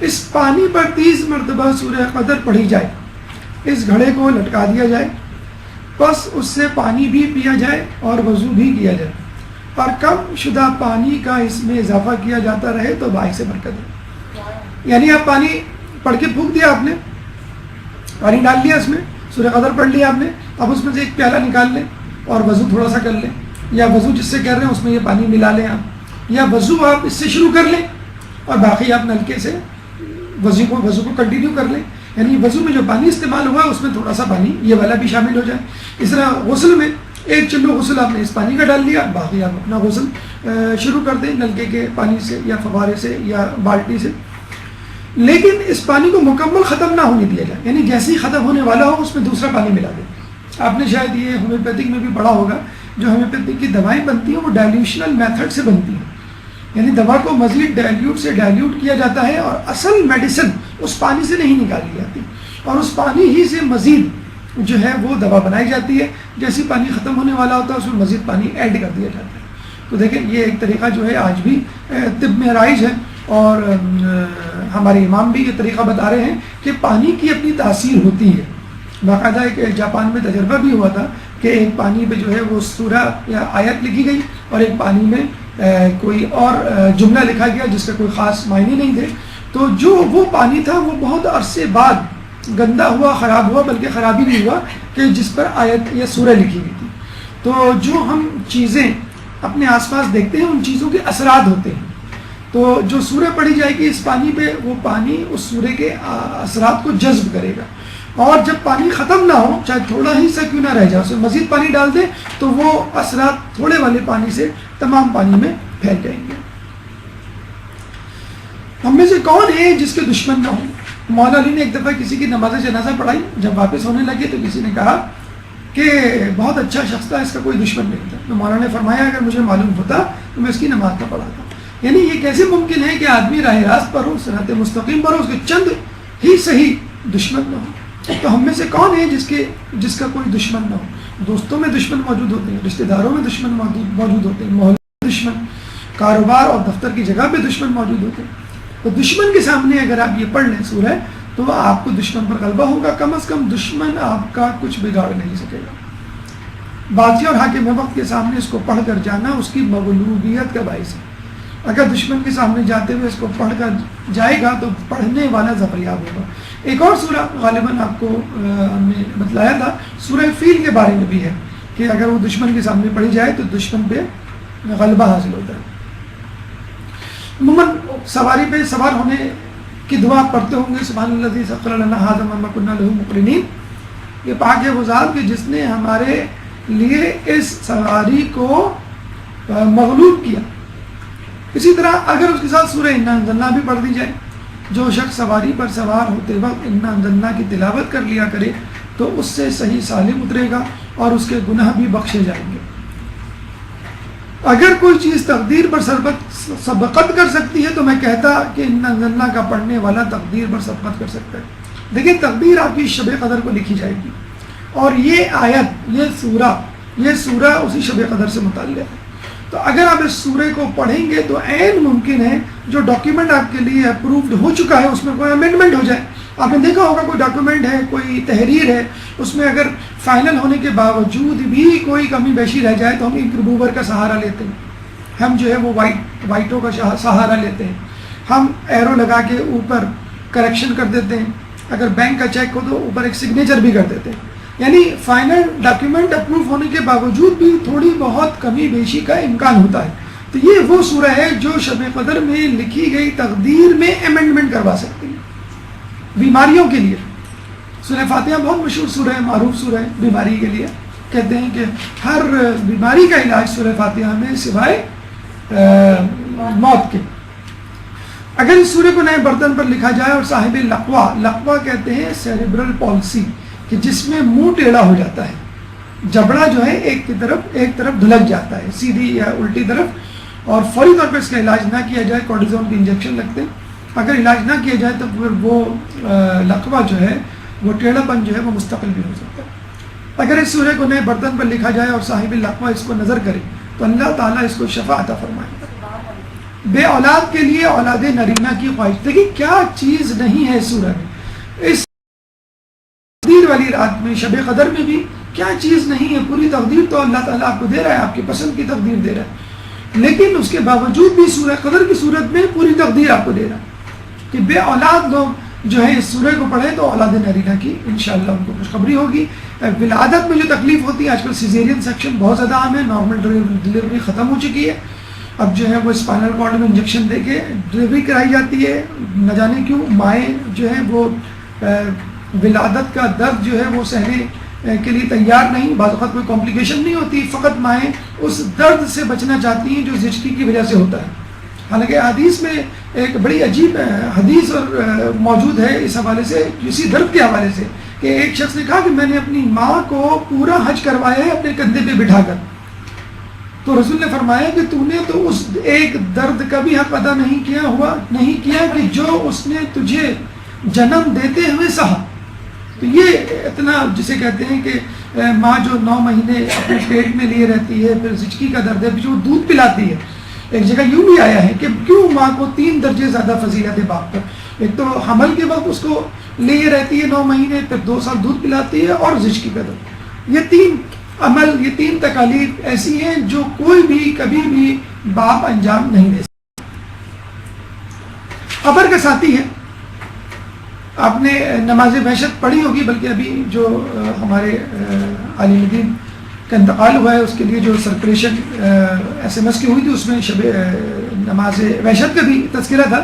اس پانی پر 30 مرتبہ سورہ قدر پڑھی جائے، اس گھڑے کو لٹکا دیا جائے، بس اس سے پانی بھی پیا جائے اور وضو بھی کیا جائے، اور کم شدہ پانی کا اس میں اضافہ کیا جاتا رہے تو باعث برکت ہے۔ یعنی آپ پانی پڑھ کے پھونک دیا، آپ نے پانی ڈال لیا، اس میں سورہ قدر پڑھ لیا آپ نے، اب اس میں سے ایک پیالہ نکال لیں اور وضو تھوڑا سا کر لیں، یا وضو جس سے کر رہے ہیں اس میں یہ پانی ملا لیں آپ، یا وضو آپ اس سے شروع کر لیں اور باقی آپ نلکے سے وضو کو کنٹینیو کر لیں، یعنی وضو میں جو پانی استعمال ہوا ہے اس میں تھوڑا سا پانی یہ والا بھی شامل ہو جائے۔ اس طرح غسل میں ایک چلو غسل آپ نے اس پانی کا ڈال لیا، باقی آپ اپنا غسل شروع کر دیں نلکے کے پانی سے یا فوارے سے یا بالٹی سے، لیکن اس پانی کو مکمل ختم نہ ہونے دیا جائے، یعنی جیسے ہی ختم ہونے والا ہو اس میں دوسرا پانی ملا دیں۔ آپ نے شاید یہ ہومیوپیتھک میں بھی پڑھا ہوگا، جو ہومیوپیتھک کی دوائیں بنتی ہیں وہ ڈائلیوشنل میتھڈ سے بنتی ہیں، یعنی دوا کو مزید ڈائلیوٹ کیا جاتا ہے اور اصل میڈیسن اس پانی سے نہیں نکالی جاتی، اور اس پانی ہی سے مزید جو ہے وہ دوا بنائی جاتی ہے، جیسے پانی ختم ہونے والا ہوتا ہے اس میں مزید پانی ایڈ کر دیا جاتا ہے۔ تو دیکھیں یہ ایک طریقہ جو ہے آج بھی طب میں رائج ہے، اور ہمارے امام بھی یہ طریقہ بتا رہے ہیں کہ پانی کی اپنی تاثیر ہوتی ہے۔ باقاعدہ ایک جاپان میں تجربہ بھی ہوا تھا کہ ایک پانی پہ جو ہے وہ سورہ یا آیت لکھی گئی اور ایک پانی میں کوئی اور جملہ لکھا گیا جس کا کوئی خاص معنی نہیں تھے، تو جو وہ پانی تھا وہ بہت عرصے بعد گندا ہوا، خراب ہوا، بلکہ خراب ہی نہیں ہوا کہ جس پر آیت یا سورہ لکھی گئی تھی۔ تو جو ہم چیزیں اپنے آس پاس دیکھتے ہیں ان چیزوں کے اثرات ہوتے ہیں، تو جو سورہ پڑھی جائے گی اس پانی پہ وہ پانی اس سورہ کے اثرات کو جذب کرے گا، اور جب پانی ختم نہ ہو چاہے تھوڑا ہی سا کیوں نہ رہ جائے اس میں مزید پانی ڈال دیں تو وہ اثرات تھوڑے والے پانی سے تمام پانی میں پھیل جائیں گے۔ ہم میں سے کون ہے جس کے دشمن نہ ہوں؟ مولا علی نے ایک دفعہ کسی کی نماز جنازہ پڑھائی، جب واپس ہونے لگے تو کسی نے کہا کہ بہت اچھا شخص تھا، اس کا کوئی دشمن نہیں تھا، تو مولا نے فرمایا اگر مجھے معلوم ہوتا تو میں اس کی نماز نہ پڑھاتا۔ یعنی یہ کیسے ممکن ہے کہ آدمی راہ راست پر ہو، صراط مستقیم پر ہو، اس کے چند ہی صحیح دشمن نہ ہو؟ تو ہم میں سے کون ہے جس کا کوئی دشمن نہ ہو؟ دوستوں میں دشمن موجود ہوتے ہیں، رشتہ داروں میں دشمن موجود ہوتے ہیں، محلے میں دشمن، کاروبار اور دفتر کی جگہ پہ دشمن موجود ہوتے ہیں۔ تو دشمن کے سامنے اگر آپ یہ پڑھ لیں سورہ تو آپ کو دشمن پر غلبہ ہوگا، کم از کم دشمن آپ کا کچھ بگاڑ نہیں سکے گا۔ بادشاہ اور حاکم وقت کے سامنے اس کو پڑھ کر جانا اس کی مغلوبیت کا باعث ہے۔ اگر دشمن کے سامنے جاتے ہوئے اس کو پڑھ کر جائے گا تو پڑھنے والا ظفریاب ہوگا۔ ایک اور سورہ غالباً آپ کو ہم نے بتلایا تھا، سورہ فیل کے بارے میں بھی ہے کہ اگر وہ دشمن کے سامنے پڑھی جائے تو دشمن پہ غلبہ حاصل ہوتا ہے۔ عموماً سواری پہ سوار ہونے کی دعا پڑھتے ہوں گے، سبحان الذی سخر لنا ھذا وما كنا له مقرنین۔ یہ پاک ہے وہ ذات کہ جس نے ہمارے لیے اس سواری کو مغلوب کیا۔ اسی طرح اگر اس کے ساتھ سورہ انا انزلنا بھی پڑھ دی جائے، جو شخص سواری پر سوار ہوتے وقت انا انزلنا کی تلاوت کر لیا کرے تو اس سے صحیح سالم اترے گا اور اس کے گناہ بھی بخشے جائیں گے۔ اگر کوئی چیز تقدیر پر سبقت کر سکتی ہے تو میں کہتا کہ انا انزلنا کا پڑھنے والا تقدیر پر سبقت کر سکتا ہے۔ دیکھیں تقدیر آپ کی شب قدر کو لکھی جائے گی، اور یہ آیت یہ سورہ اسی شب قدر سے متعلق ہے۔ تو اگر آپ اس سورہ کو پڑھیں گے تو عین ممکن ہے جو ڈاکیومنٹ آپ کے لیے اپرووڈ ہو چکا ہے اس میں کوئی امینڈمنٹ ہو جائے۔ آپ نے دیکھا ہوگا کوئی ڈاکیومنٹ ہے، کوئی تحریر ہے، اس میں اگر فائنل ہونے کے باوجود بھی کوئی کمی بیشی رہ جائے تو ہم انک ریموور کا سہارا لیتے ہیں، ہم جو ہے وہ وائٹوں کا سہارا لیتے ہیں، ہم ایرو لگا کے اوپر کریکشن کر دیتے ہیں، اگر بینک کا چیک ہو تو اوپر ایک سگنیچر بھی کر دیتے ہیں۔ یعنی فائنل ڈاکیومنٹ اپروو ہونے کے باوجود بھی تھوڑی بہت کمی بیشی کا امکان ہوتا ہے. تو یہ وہ سورہ ہے جو شب قدر میں لکھی گئی تقدیر میں امینڈمنٹ کروا سکتی ہے بیماریوں کے لیے. سورہ فاتحہ بہت مشہور سورہ ہے، معروف سورہ ہے بیماری کے لیے. کہتے ہیں کہ ہر بیماری کا علاج سورہ فاتحہ میں سوائے موت کے. اگر اس سورہ کو نئے برتن پر لکھا جائے اور صاحب لقوا کہتے ہیں سیریبرل پالسی، کہ جس میں منہ ٹیڑھا ہو جاتا ہے، جبڑا جو ہے ایک طرف دھلک جاتا ہے سیدھی یا الٹی طرف، اور فوری طور پر اس کا علاج نہ کیا جائے کورٹیزون کے انجیکشن لگتے ہیں. اگر علاج نہ کیا جائے تو پھر وہ لقوا جو ہے، وہ ٹیڑھا پن جو ہے وہ مستقل بھی ہو سکتا ہے. اگر اس سورہ کو نئے برتن پر لکھا جائے اور صاحب لقوا اس کو نظر کرے تو اللہ تعالیٰ اس کو شفا عطا فرمائے گا. بے اولاد کے لیے اولاد نرینہ کی خواہش. دیکھیے کیا چیز نہیں ہے اس سورہ میں. اس تقدیر والی رات میں، شب قدر میں بھی کیا چیز نہیں ہے. پوری تقدیر تو اللہ تعالیٰ آپ کو دے رہا ہے، آپ کی پسند کی تقدیر دے رہا ہے، لیکن اس کے باوجود بھی سورہ قدر کی صورت میں پوری تقدیر آپ کو دے رہا ہے کہ بے اولاد لوگ جو ہے اس سورہ کو پڑھیں تو اولاد نرینہ کی انشاءاللہ ان کو خوشخبری ہوگی. ولادت میں جو تکلیف ہوتی ہے، آج کل سیزیرین سیکشن بہت زیادہ عام ہے، نارمل ڈلیوری ختم ہو چکی ہے. اب جو ہے وہ اسپائنل کارڈ میں انجیکشن دے کے ڈلیوری کرائی جاتی ہے. نہ جانے کیوں مائیں جو ہے وہ ولادت کا درد جو ہے وہ سہنے کے لیے تیار نہیں. بعض اوقات کوئی کمپلیکیشن نہیں ہوتی، فقط مائیں اس درد سے بچنا چاہتی ہیں جو زچگی کی وجہ سے ہوتا ہے. حالانکہ حدیث میں ایک بڑی عجیب حدیث موجود ہے اس حوالے سے، اسی درد کے حوالے سے، کہ ایک شخص نے کہا کہ میں نے اپنی ماں کو پورا حج کروایا ہے اپنے کندھے پہ بٹھا کر. تو رسول نے فرمایا کہ تو نے تو اس ایک درد کا بھی حق ادا نہیں کیا کہ جو اس نے تجھے جنم دیتے ہوئے سہا. تو یہ اتنا جسے کہتے ہیں کہ ماں جو 9 مہینے اپنے پیٹ میں لیے رہتی ہے، پھر زچگی کا درد ہے، پھر وہ دودھ پلاتی ہے. ایک جگہ یوں بھی آیا ہے کہ کیوں ماں کو 3 درجے زیادہ فضیلت ہے باپ پر. ایک تو حمل کے وقت اس کو لیے رہتی ہے 9 مہینے، پھر 2 سال دودھ پلاتی ہے، اور زچگی کا درد. یہ 3 عمل، یہ 3 تکالیف ایسی ہیں جو کوئی بھی کبھی بھی باپ انجام نہیں دے سکتا. قبر کا ساتھی ہے. آپ نے نماز وحشت پڑھی ہوگی، بلکہ ابھی جو ہمارے عالم دین کا انتقال ہوا ہے اس کے لیے جو سرکولیشن SMS کی ہوئی تھی، اس میں شب نماز وحشت کا بھی تذکرہ تھا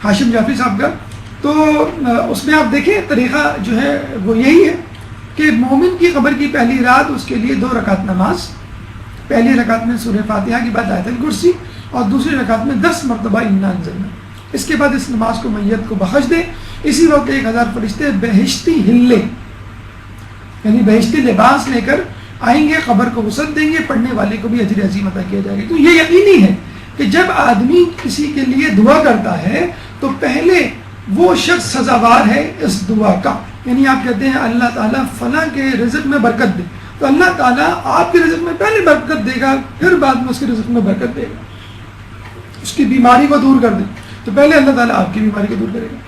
ہاشم جعفری صاحب کا. تو اس میں آپ دیکھیں طریقہ جو ہے وہ یہی ہے کہ مومن کی قبر کی پہلی رات اس کے لیے 2 رکعت نماز. پہلی رکعت میں سورہ فاتحہ کی بعد آیت الکرسی، اور دوسری رکعت میں 10 مرتبہ انا انزلنا. اس کے بعد اس نماز کو میت کو بخش دے. اسی وقت 1000 فرشتے بہشتی ہلے، یعنی بہشتی لباس لے کر آئیں گے، قبر کو وسعت دیں گے، پڑھنے والے کو بھی اجر عظیم عطا کیا جائے گا. تو یہ یقینی ہے کہ جب آدمی کسی کے لیے دعا کرتا ہے تو پہلے وہ شخص سزاوار ہے اس دعا کا. یعنی آپ کہتے ہیں اللہ تعالیٰ فلاں کے رزق میں برکت دے، تو اللہ تعالیٰ آپ کے رزق میں پہلے برکت دے گا، پھر بعد میں اس کے رزق میں برکت دے گا. اس کی بیماری کو دور کر دے تو پہلے اللہ تعالیٰ آپ کی بیماری کو دور کرے گا.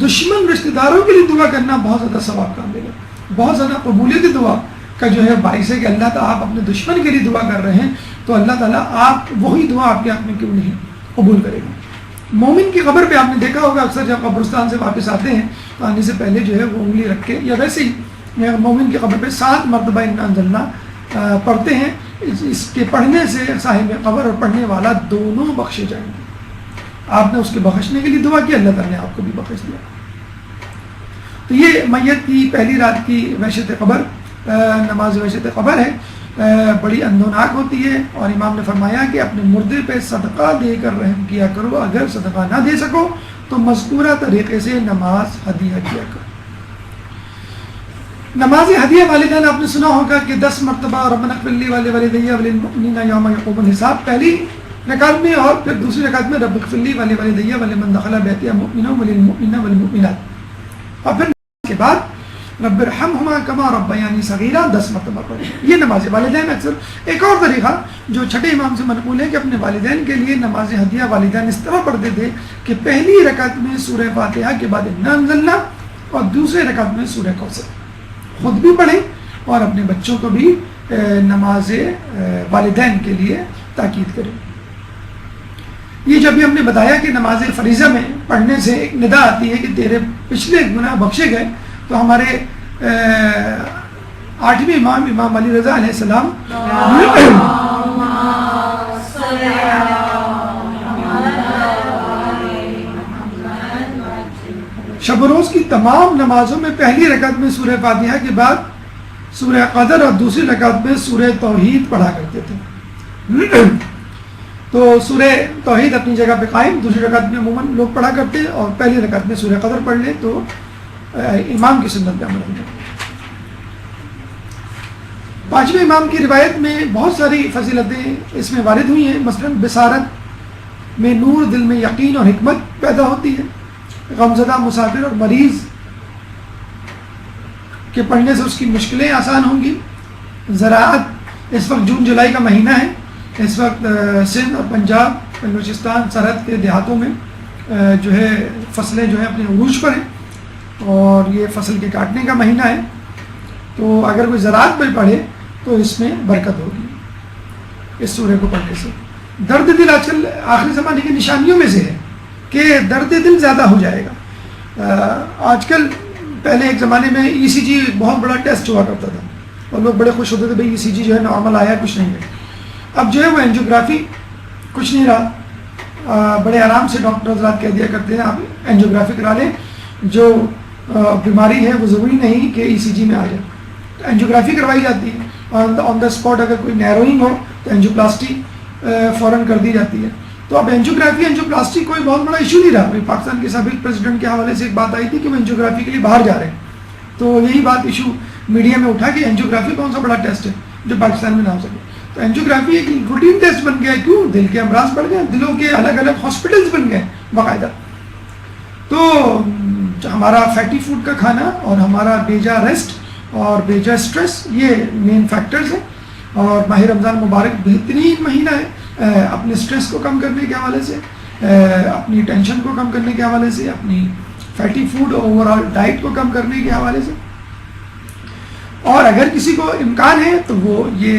دشمن رشتہ داروں کے لیے دعا کرنا بہت زیادہ ثواب کام دے گا، بہت زیادہ قبولیت دعا کا جو ہے باعث ہے کہ اللہ تعالیٰ آپ اپنے دشمن کے لیے دعا کر رہے ہیں تو اللہ تعالیٰ آپ وہی دعا آپ کے حق میں کیوں نہیں قبول کرے گا. مومن کی قبر پہ آپ نے دیکھا ہوگا اکثر جب قبرستان سے واپس آتے ہیں تو آنے سے پہلے جو ہے وہ انگلی رکھ کے، یا ویسے ہی مومن کی قبر پہ 7 مرتبہ انا انزلنا پڑھتے ہیں. اس کے پڑھنے سے صاحب قبر اور پڑھنے والا دونوں بخشے جائیں گے. آپ نے اس کے بخشنے کے لیے دعا کی، اللہ تعالیٰ نے آپ کو بھی بخش دیا. تو یہ میت کی پہلی رات کی وحشت قبر، نماز وحشت قبر ہے، بڑی اندوناک ہوتی ہے. اور امام نے فرمایا کہ اپنے مردے پہ صدقہ دے کر رحم کیا کرو، اگر صدقہ نہ دے سکو تو مذکورہ طریقے سے نماز ہدیہ کیا کرو. نماز ہدیہ والدین آپ نے سنا ہوگا کہ 10 مرتبہ ربنا اغفر لی ولوالدی وللمؤمنین یوم یقوم الحساب پہلی رکعت میں، اور پھر دوسری رکعت میں رب اغفر لی ولوالدی ولمن دخل بیتی مؤمنا وللمؤمنین والمؤمنات، اور پھر اس کے بعد رب ارحمہما کما ربیانی صغیرا 10 مرتبہ پڑھیں. یہ نماز والدین. اکثر ایک اور طریقہ جو چھٹے امام سے منقول ہے کہ اپنے والدین کے لیے نماز ہدیہ والدین اس طرح پڑھتے تھے کہ پہلی رکعت میں سورہ فاتحہ کے بعد انا انزلنا، اور دوسرے رکعت میں سورہ کوثر. خود بھی پڑھیں اور اپنے بچوں کو بھی نماز والدین کے لیے تاکید کریں. یہ جب بھی ہم نے بتایا کہ نماز فریضہ میں پڑھنے سے ایک ندا آتی ہے کہ تیرے پچھلے گناہ بخشے گئے، تو ہمارے آٹھویں امام امام علی رضا علیہ السلام شب و روز کی تمام نمازوں میں پہلی رکعت میں سورہ فاتحہ کے بعد سورہ قدر اور دوسری رکعت میں سورہ توحید پڑھا کرتے تھے. تو سورہ توحید اپنی جگہ پہ قائم، دوسری رکعت میں عموماً لوگ پڑھا کرتے ہیں، اور پہلی رکعت میں سورہ قدر پڑھ لیں تو امام کی سنت پہ عمل ہوگا. پانچویں امام کی روایت میں بہت ساری فضیلتیں اس میں وارد ہوئی ہیں. مثلا بصارت میں نور، دل میں یقین اور حکمت پیدا ہوتی ہے. غمزدہ مسافر اور مریض کے پڑھنے سے اس کی مشکلیں آسان ہوں گی. زراعت، اس وقت جون جولائی کا مہینہ ہے، اس وقت سندھ اور پنجاب بلوچستان سرحد کے دیہاتوں میں جو ہے فصلیں جو ہیں اپنے عروج پر ہیں، اور یہ فصل کے کاٹنے کا مہینہ ہے. تو اگر کوئی زراعت پہ پڑھے تو اس میں برکت ہوگی اس سورہ کو پڑھنے سے. درد دل آج کل آخری زمانے کی نشانیوں میں سے ہے کہ درد دل زیادہ ہو جائے گا. آج کل پہلے ایک زمانے میں ای سی جی بہت بڑا ٹیسٹ ہوا کرتا تھا اور لوگ بڑے خوش ہوتے تھے بھائی ای سی جی جو ہے نارمل آیا، کچھ نہیں ہے. اب جو ہے وہ اینجیوگرافی کچھ نہیں رہا. بڑے آرام سے ڈاکٹر حضرات کہہ دیا کرتے ہیں آپ اینجیوگرافی کرا لیں، جو بیماری ہے وہ ضروری نہیں کہ ای سی جی میں آ جائے. تو اینجیوگرافی کروائی جاتی ہے، آن دا اسپاٹ اگر کوئی نیروئنگ ہو تو اینجیوپلاسٹی فوراً کر دی جاتی ہے. تو اب اینجیوگرافی اینجیوپلاسٹی کوئی بہت بڑا ایشو نہیں رہا. پاکستان کے سابق پریزیڈنٹ کے حوالے سے ایک بات آئی تھی کہ وہ اینجیوگرافی کے لیے باہر جا رہے ہیں، تو یہی بات ایشو میڈیا میں اٹھا کہ اینجیوگرافی کون سا بڑا ٹیسٹ ہے جو پاکستان میں نہ ہو سکے. تو اینجیوگرافی ایک روٹین ٹیسٹ بن گیا. کیوں؟ دل کے امراض بڑھ گئے، دلوں کے الگ الگ ہاسپٹلس بن گئے باقاعدہ. تو ہمارا فیٹی فوڈ کا کھانا اور ہمارا بیجا ریسٹ اور بیجا اسٹریس یہ مین فیکٹرز ہیں. اور ماہ رمضان مبارک بہترین مہینہ ہے اپنے اسٹریس کو کم کرنے کے حوالے سے، اپنی ٹینشن کو کم کرنے کے حوالے سے، اپنی فیٹی فوڈ اور اوور آل ڈائٹ کو کم کرنے کے حوالے سے. اور اگر کسی کو امکان ہے تو وہ یہ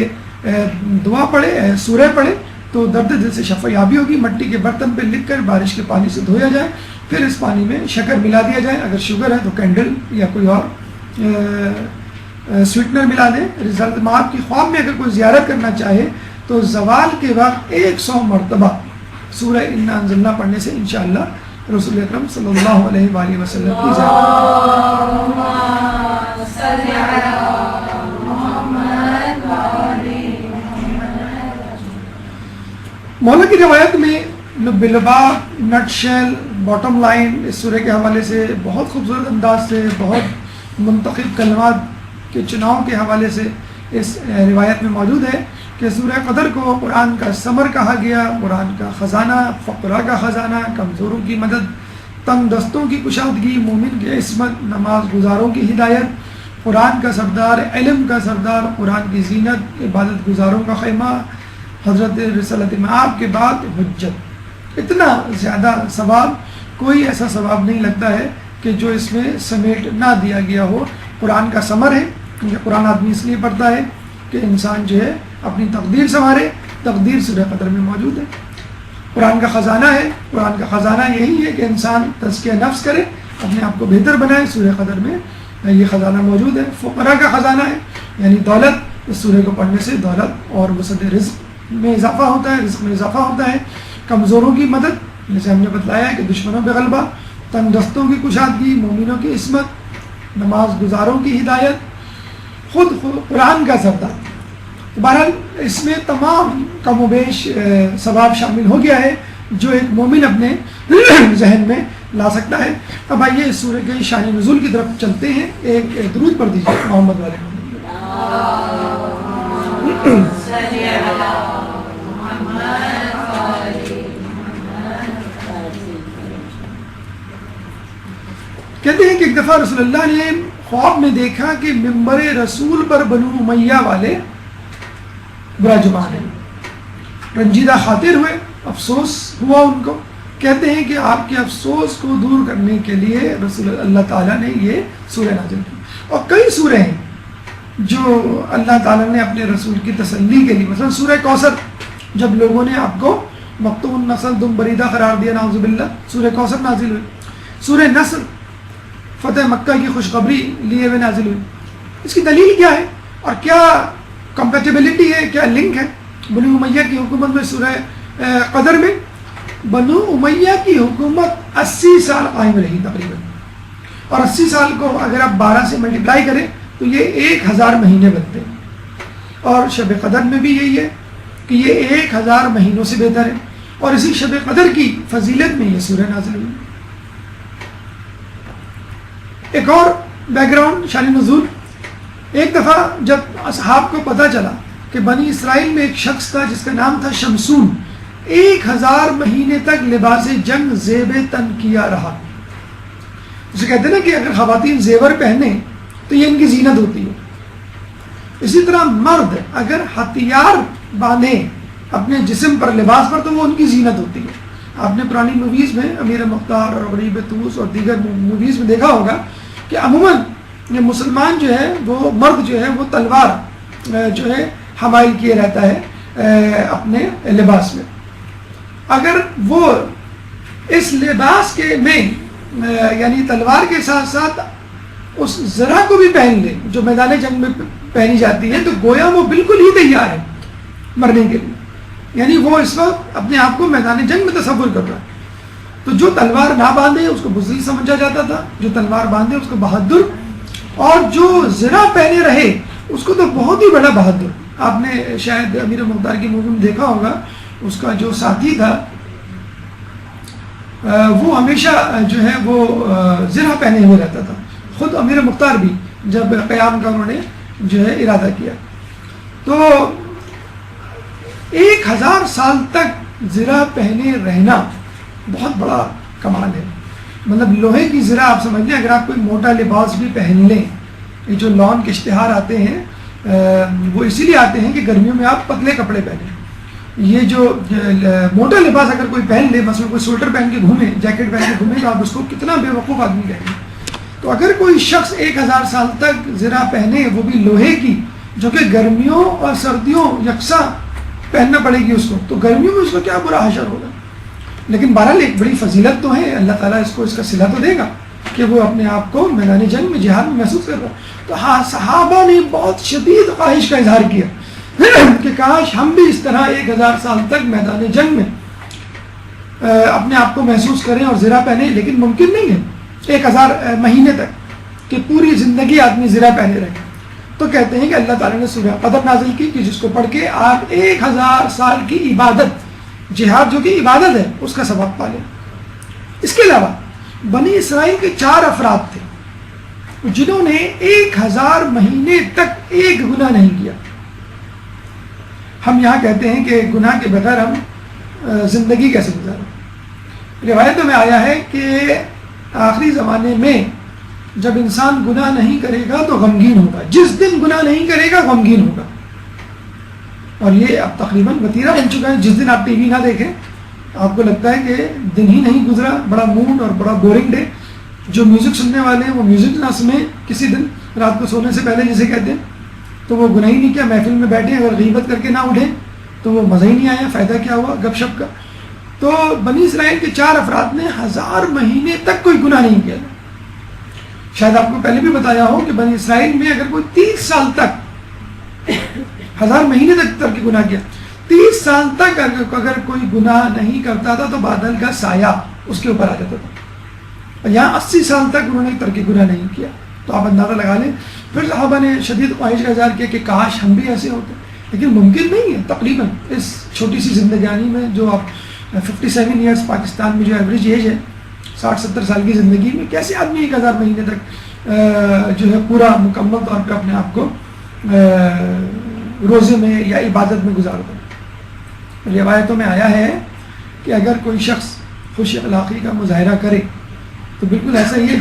دعا پڑھے، سورہ پڑھے تو درد دل سے شفا یابی ہوگی. مٹی کے برتن پہ لکھ کر بارش کے پانی سے دھویا جائے، پھر اس پانی میں شکر ملا دیا جائے. اگر شوگر ہے تو کینڈل یا کوئی اور سویٹنر ملا دیں. رزلٹ میں آپ کی خواب میں اگر کوئی زیارت کرنا چاہے تو زوال کے وقت 100 مرتبہ سورہ انا انزلنا پڑھنے سے انشاءاللہ رسول اکرم صلی اللہ علیہ وآلہ وسلم کی مولا کی روایت میں بلبا نٹ شیل باٹم لائن اس سورہ کے حوالے سے بہت خوبصورت انداز سے، بہت منتخب کلمات کے چناؤ کے حوالے سے اس روایت میں موجود ہے کہ سورہ قدر کو قرآن کا ثمر کہا گیا، قرآن کا خزانہ، فقراء کا خزانہ، کمزوروں کی مدد، تنگ دستوں کی کشادگی، مومن کی عصمت، نماز گزاروں کی ہدایت، قرآن کا سردار، علم کا سردار، قرآن کی زینت، عبادت گزاروں کا خیمہ، حضرت رسالت مآب کے بعد حجت. اتنا زیادہ ثواب، کوئی ایسا ثواب نہیں لگتا ہے کہ جو اس میں سمیٹ نہ دیا گیا ہو. قرآن کا ثمر ہے، کیونکہ قرآن آدمی اس لیے پڑھتا ہے کہ انسان جو ہے اپنی تقدیر سنوارے. تقدیر سورہ قدر میں موجود ہے. قرآن کا خزانہ ہے، قرآن کا خزانہ یہی ہے کہ انسان تزکیہ نفس کرے، اپنے آپ کو بہتر بنائے. سورہ قدر میں یہ خزانہ موجود ہے. فقراء کا خزانہ ہے، یعنی دولت. اس سورہ کو پڑھنے سے دولت اور وسعت رزق میں اضافہ ہوتا ہے، رزق میں اضافہ ہوتا ہے. کمزوروں کی مدد، جیسے ہم نے بتلایا کہ دشمنوں پہ غلبہ، تنگ دستوں کی کشادگی، مومنوں کی عصمت، نماز گزاروں کی ہدایت، خود قرآن کا سردار. بہرحال اس میں تمام کم و بیش ثواب شامل ہو گیا ہے جو ایک مومن اپنے ذہن میں لا سکتا ہے. اب آئیے اس سورہ کے شان نزول کی طرف چلتے ہیں. ایک درود پڑھ دیجیے محمد والے محمد. کہتے ہیں کہ ایک دفعہ رسول اللہ نے خواب میں دیکھا کہ منبر رسول پر بنو امیہ والے براجمان ہیں. رنجیدہ خاطر ہوئے، افسوس ہوا ان کو. کہتے ہیں کہ آپ کے افسوس کو دور کرنے کے لیے رسول اللہ تعالیٰ نے یہ سورہ نازل کی. اور کئی سورہ ہیں جو اللہ تعالیٰ نے اپنے رسول کی تسلی کے لیے، مثلا سورہ کوثر، جب لوگوں نے آپ کو مقتون نسل دم بریدہ قرار دیا، نعوذ باللہ، سورہ کوثر نازل ہوئی. سورہ نصر فتح مکہ کی خوشخبری لیے ہوئے نازل ہوئی. اس کی دلیل کیا ہے اور کیا کمپیٹیبلٹی ہے, کیا لنک ہے بنو امیہ کی حکومت میں سورہ قدر میں؟ بنو امیہ کی حکومت 80 سال قائم رہی تقریباً, اور 80 سال کو اگر آپ 12 سے ملٹیپلائی کریں تو یہ 1000 مہینے بنتے ہیں. اور شب قدر میں بھی یہی ہے کہ یہ 1000 مہینوں سے بہتر ہے, اور اسی شب قدر کی فضیلت میں یہ سورہ نازل ہوئی. ایک اور بیک گراؤنڈ شان نزول, ایک دفعہ جب اصحاب کو پتہ چلا کہ بنی اسرائیل میں ایک شخص تھا جس کا نام تھا شمسون, 1000 مہینے تک لباس جنگ زیب تن کیا رہا. اسے کہتے ہیں نا کہ اگر خواتین زیور پہنے تو یہ ان کی زینت ہوتی ہے, اسی طرح مرد اگر ہتھیار باندھے اپنے جسم پر, لباس پر, تو وہ ان کی زینت ہوتی ہے. آپ نے پرانی موویز میں امیر مختار اور غریب طوس اور دیگر موویز میں دیکھا ہوگا کہ عموماً یہ مسلمان جو ہے وہ مرد جو ہے وہ تلوار جو ہے حمائل کیے رہتا ہے اپنے لباس میں. اگر وہ اس لباس کے میں یعنی تلوار کے ساتھ ساتھ اس زرہ کو بھی پہن لے جو میدان جنگ میں پہنی جاتی ہے, تو گویا وہ بالکل ہی تیار ہے مرنے کے لیے, یعنی وہ اس وقت اپنے آپ کو میدان جنگ میں تصور کر رہا ہے. تو جو تلوار نہ باندھے اس کو بزدل سمجھا جاتا تھا, جو تلوار باندھے اس کو بہادر, اور جو زرہ پہنے رہے اس کو تو بہت ہی بڑا بہادر. آپ نے شاید امیر مختار کی مووی میں دیکھا ہوگا, اس کا جو ساتھی تھا وہ ہمیشہ جو ہے وہ زرہ پہنے ہوئے رہتا تھا. خود امیر مختار بھی جب قیام کا انہوں نے جو ہے ارادہ کیا, تو 1000 سال تک زرہ پہنے رہنا بہت بڑا کمال ہے. مطلب لوہے کی زرہ آپ سمجھ لیں, اگر آپ کوئی موٹا لباس بھی پہن لیں, یہ جو لون کے اشتہار آتے ہیں وہ اسی لیے آتے ہیں کہ گرمیوں میں آپ پتلے کپڑے پہنیں. یہ جو موٹا لباس اگر کوئی پہن لے, مثلا کوئی سویٹر پہن کے گھومے, جیکٹ پہن کے گھومے, تو آپ اس کو کتنا بے وقوف آدمی کہیں گے. تو اگر کوئی شخص 1000 سال تک زرہ پہنے, وہ بھی لوہے کی, جو کہ گرمیوں اور سردیوں یکساں پہننا پڑے گی اس کو, تو گرمیوں میں اس کو کیا برا حشر ہوگا. لیکن بہرحال ایک بڑی فضیلت تو ہے, اللہ تعالیٰ اس کو اس کا صلہ تو دے گا کہ وہ اپنے آپ کو میدان جنگ میں جہاد میں محسوس کر رہا. تو ہاں, صحابہ نے بہت شدید خواہش کا اظہار کیا کہ کاش ہم بھی اس طرح 1000 سال تک میدان جنگ میں اپنے آپ کو محسوس کریں اور زرہ پہنے. لیکن ممکن نہیں ہے 1000 مہینے تک کہ پوری زندگی آدمی زرہ پہنے رہے. تو کہتے ہیں کہ اللہ تعالیٰ نے سورہ قدر نازل کی کہ جس کو پڑھ کے آپ 1000 سال کی عبادت, جہاد جو کہ عبادت ہے, اس کا ثواب پا لیں. اس کے علاوہ بنی اسرائیل کے 4 افراد تھے جنہوں نے 1000 مہینے تک ایک گناہ نہیں کیا. ہم یہاں کہتے ہیں کہ گناہ کے بغیر ہم زندگی کیسے گزاریں. روایتوں میں آیا ہے کہ آخری زمانے میں جب انسان گناہ نہیں کرے گا تو غمگین ہوگا, جس دن گناہ نہیں کرے گا غمگین ہوگا. اور یہ اب تقریباً وتیرہ بن چکا ہے. جس دن آپ ٹی وی نہ دیکھیں آپ کو لگتا ہے کہ دن ہی نہیں گزرا, بڑا موڈ اور بڑا بورنگ ڈے. جو میوزک سننے والے ہیں وہ میوزک نہ سنیں کسی دن رات کو سونے سے پہلے جسے کہتے ہیں, تو وہ گناہ ہی نہیں کیا. محفل میں بیٹھے اگر غیبت کر کے نہ اٹھیں تو وہ مزہ ہی نہیں آیا, فائدہ کیا ہوا گپ شپ کا. تو بنی اسرائیل کے 4 افراد نے 1000 مہینے تک کوئی گناہ نہیں کیا. شاید آپ کو پہلے بھی بتایا ہو کہ بنی اسرائیل میں اگر کوئی 30 سال تک 1000 مہینے تک ترک گناہ کیا, 30 سال تک اگر کوئی گناہ نہیں کرتا تھا تو بادل کا سایہ اس کے اوپر آ جاتا تھا. یہاں 80 سال تک انہوں نے ترک گناہ نہیں کیا. تو آپ اندازہ لگا لیں. پھر صحابہ نے شدید خواہش کا اظہار کیا کہ کاش ہم بھی ایسے ہوتے, لیکن ممکن نہیں ہے. تقریباً اس چھوٹی سی زندگانی میں جو آپ 57 ایئرس پاکستان میں جو ایوریج ایج ہے 60-70 سال کی زندگی میں, کیسے آدمی 1000 مہینے تک جو ہے پورا مکمل طور پہ اپنے آپ کو روزے میں یا عبادت میں گزارتا ہے. روایتوں میں آیا ہے کہ اگر کوئی شخص خوش اخلاقی کا مظاہرہ کرے تو بالکل ایسا ہی ہے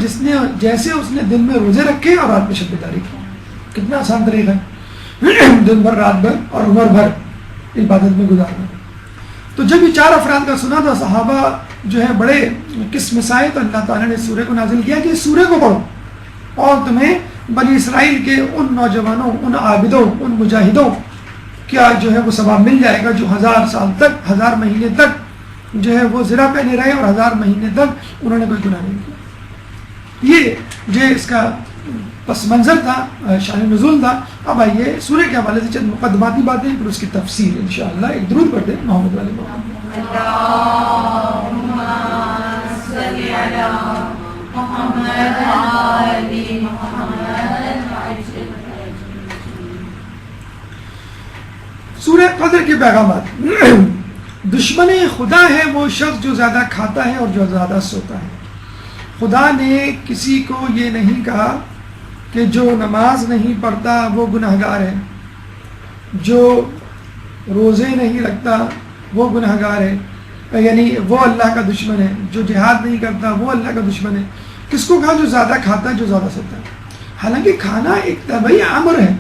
جیسے اس نے دن میں روزے رکھے اور رات میں شب بیداری کی. کتنا آسان طریقہ ہے دن بھر رات بھر اور عمر بھر عبادت میں گزارنا. تو جب یہ 4 افراد کا سنا تھا صحابہ جو ہے بڑے قسم سائے, تو اللہ تعالیٰ نے سورہ کو نازل کیا کہ اس سورہ کو پڑھو اور تمہیں بنی اسرائیل کے ان نوجوانوں, ان عابدوں, ان مجاہدوں کیا جو ہے وہ ثواب مل جائے گا جو 1000 سال تک 1000 مہینے تک جو ہے وہ زرہ پہنے رہے اور 1000 مہینے تک انہوں نے کوئی گناہ نہیں کیا. یہ جو اس کا پس منظر تھا، شان نزول تھا. اب آئیے سورہ کے حوالے سے چند مقدماتی باتیں پھر اس کی تفصیل انشاءاللہ. ایک درود پڑھ دیں محمد والے محمد. اللهم صل على محمد وآل محمد. سورہ قدر کے پیغامات. دشمن خدا ہے وہ شخص جو زیادہ کھاتا ہے اور جو زیادہ سوتا ہے. خدا نے کسی کو یہ نہیں کہا کہ جو نماز نہیں پڑھتا وہ گنہگار ہے، جو روزے نہیں رکھتا وہ گنہگار ہے، یعنی وہ اللہ کا دشمن ہے. جو جہاد نہیں کرتا وہ اللہ کا دشمن ہے. کس کو کہا؟ جو زیادہ کھاتا ہے، جو زیادہ سوتا ہے. حالانکہ کھانا ایک طبعی امر ہے،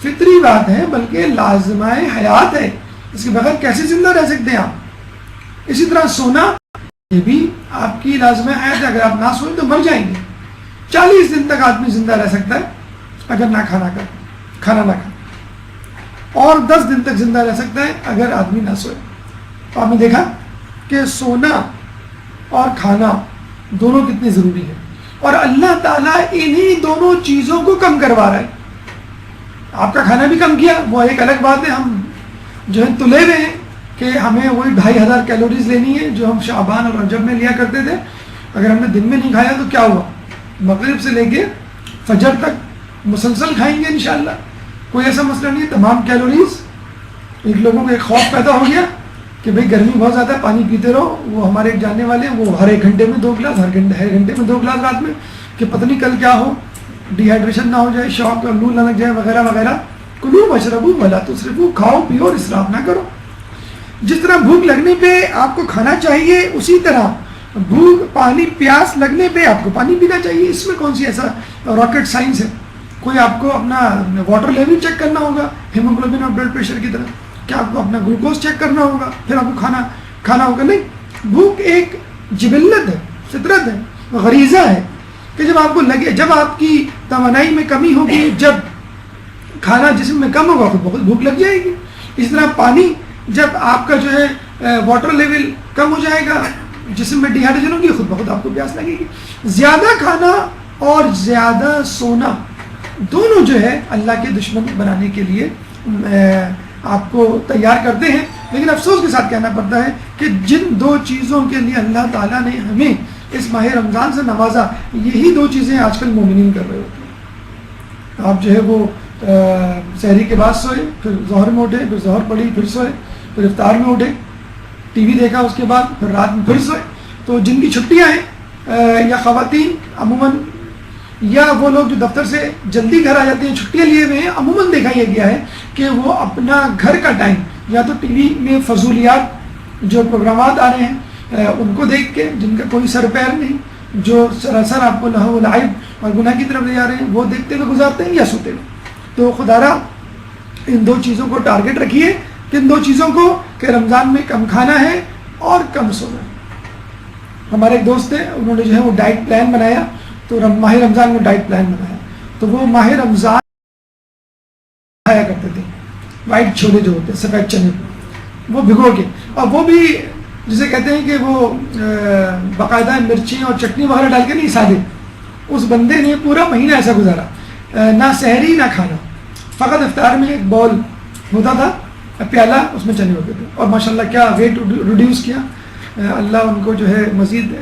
فطری بات ہے، بلکہ لازمہ حیات ہے. اس کے بغیر کیسے زندہ رہ سکتے ہیں آپ؟ اسی طرح سونا یہ بھی آپ کی لازمہ حیات ہے. اگر آپ نہ سوئیں تو مر جائیں گے. 40 دن تک آدمی زندہ رہ سکتا ہے اگر نہ کھانا نہ کھائے، اور 10 دن تک زندہ رہ سکتا ہے اگر آدمی نہ سوئے. تو آپ نے دیکھا کہ سونا اور کھانا دونوں کتنے ضروری ہیں، اور اللہ تعالیٰ انہی دونوں چیزوں کو کم کروا رہا ہے. آپ کا کھانا بھی کم کیا، وہ ایک الگ بات ہے. ہم جو ہے تلے ہوئے ہیں کہ ہمیں وہی 2500 کیلوریز لینی ہے جو ہم شعبان اور رجب میں لیا کرتے تھے. اگر ہم نے دن میں نہیں کھایا تو کیا ہوا؟ مغرب سے لے کے فجر تک مسلسل کھائیں گے انشاءاللہ. کوئی ایسا مسئلہ نہیں ہے. تمام کیلوریز، ایک لوگوں کو ایک خوف پیدا ہو گیا کہ بھئی گرمی بہت زیادہ ہے، پانی پیتے رہو. وہ ہمارے ایک جاننے والے ہیں، وہ ہر 1 گھنٹے میں 2 گلاس، ہر گھنٹے میں 2 گلاس رات میں، کہ پتہ نہیں کل کیا ہو، ڈی ہائیڈریشن نہ ہو جائے، شوق اور لو نہ لگ جائے وغیرہ وغیرہ. کلو واشربو ولا تسرفو، کھاؤ پیو اور اسراف نہ کرو. جس طرح بھوک لگنے پہ آپ کو کھانا چاہیے، اسی طرح پیاس لگنے پہ آپ کو پانی پینا چاہیے. اس میں کون سی ایسا راکٹ سائنس ہے؟ کوئی آپ کو اپنا واٹر لیول چیک کرنا ہوگا ہیموگلوبن اور بلڈ پریشر کی طرح، کیا آپ کو اپنا گلوکوز چیک کرنا ہوگا پھر آپ کو کھانا ہوگا؟ نہیں. بھوک ایک جبلت ہے، فطرت ہے، غریزہ ہے کہ جب آپ کو لگے، جب آپ کی توانائی میں کمی ہوگی، جب کھانا جسم میں کم ہوگا خود بخود بھوک لگ جائے گی. اس طرح پانی، جب آپ کا جو ہے واٹر لیول کم ہو جائے گا، جسم میں ڈی ہائیڈریشن ہوگی، خود بخود آپ کو پیاس لگے گی. زیادہ کھانا اور زیادہ سونا دونوں جو ہے اللہ کے دشمن بنانے کے لیے آپ کو تیار کرتے ہیں. لیکن افسوس کے ساتھ کہنا پڑتا ہے کہ جن 2 چیزوں کے لیے اللہ تعالیٰ نے ہمیں اس ماہ رمضان سے نوازا، یہی 2 چیزیں آج کل مومنین کر رہے ہوتے ہیں. آپ جو ہے وہ سحری کے بعد سوئے، پھر ظہر میں اٹھے، پھر ظہر پڑھی، پھر سوئے، پھر افطار میں اٹھے، ٹی وی دیکھا اس کے بعد، پھر رات میں پھر سوئے. تو جن کی چھٹیاں ہیں، یا خواتین عموماً، یا وہ لوگ جو دفتر سے جلدی گھر آ جاتے ہیں چھٹیاں لیے ہوئے ہیں، عموماً دیکھا یہ گیا ہے کہ وہ اپنا گھر کا ٹائم یا تو ٹی وی میں فضولیات جو پروگرامات آ رہے ہیں ان کو دیکھ کے، جن کا کوئی سر پیر نہیں، جو سراسر آپ کو لہو و لعب اور گناہ کی طرف لے جا رہے ہیں، وہ دیکھتے ہوئے گزارتے ہیں یا سوتے ہوئے. تو خدارا ان 2 چیزوں کو ٹارگٹ رکھیے، کن 2 چیزوں کو؟ کہ رمضان میں کم کھانا ہے اور کم سونا ہے. ہمارے ایک دوست ہیں، انہوں نے جو ہے وہ ڈائٹ پلان بنایا، تو ماہ رمضان میں ڈائٹ پلان بنایا، تو وہ ماہ رمضان کھایا کرتے تھے وائٹ چھولے جو ہوتے ہیں، سفید چنے، وہ بھگو کے، اور وہ بھی جسے کہتے ہیں کہ وہ باقاعدہ مرچیں اور چٹنی وغیرہ ڈال کے نہیں، سادے. اس بندے نے پورا مہینہ ایسا گزارا، نہ سحری نہ کھانا، فقط افطار میں ایک بول ہوتا تھا، پیالہ، اس میں چنے ہوتے تھے، اور ماشاءاللہ کیا ویٹ ریڈیوس کیا. اللہ ان کو جو ہے مزید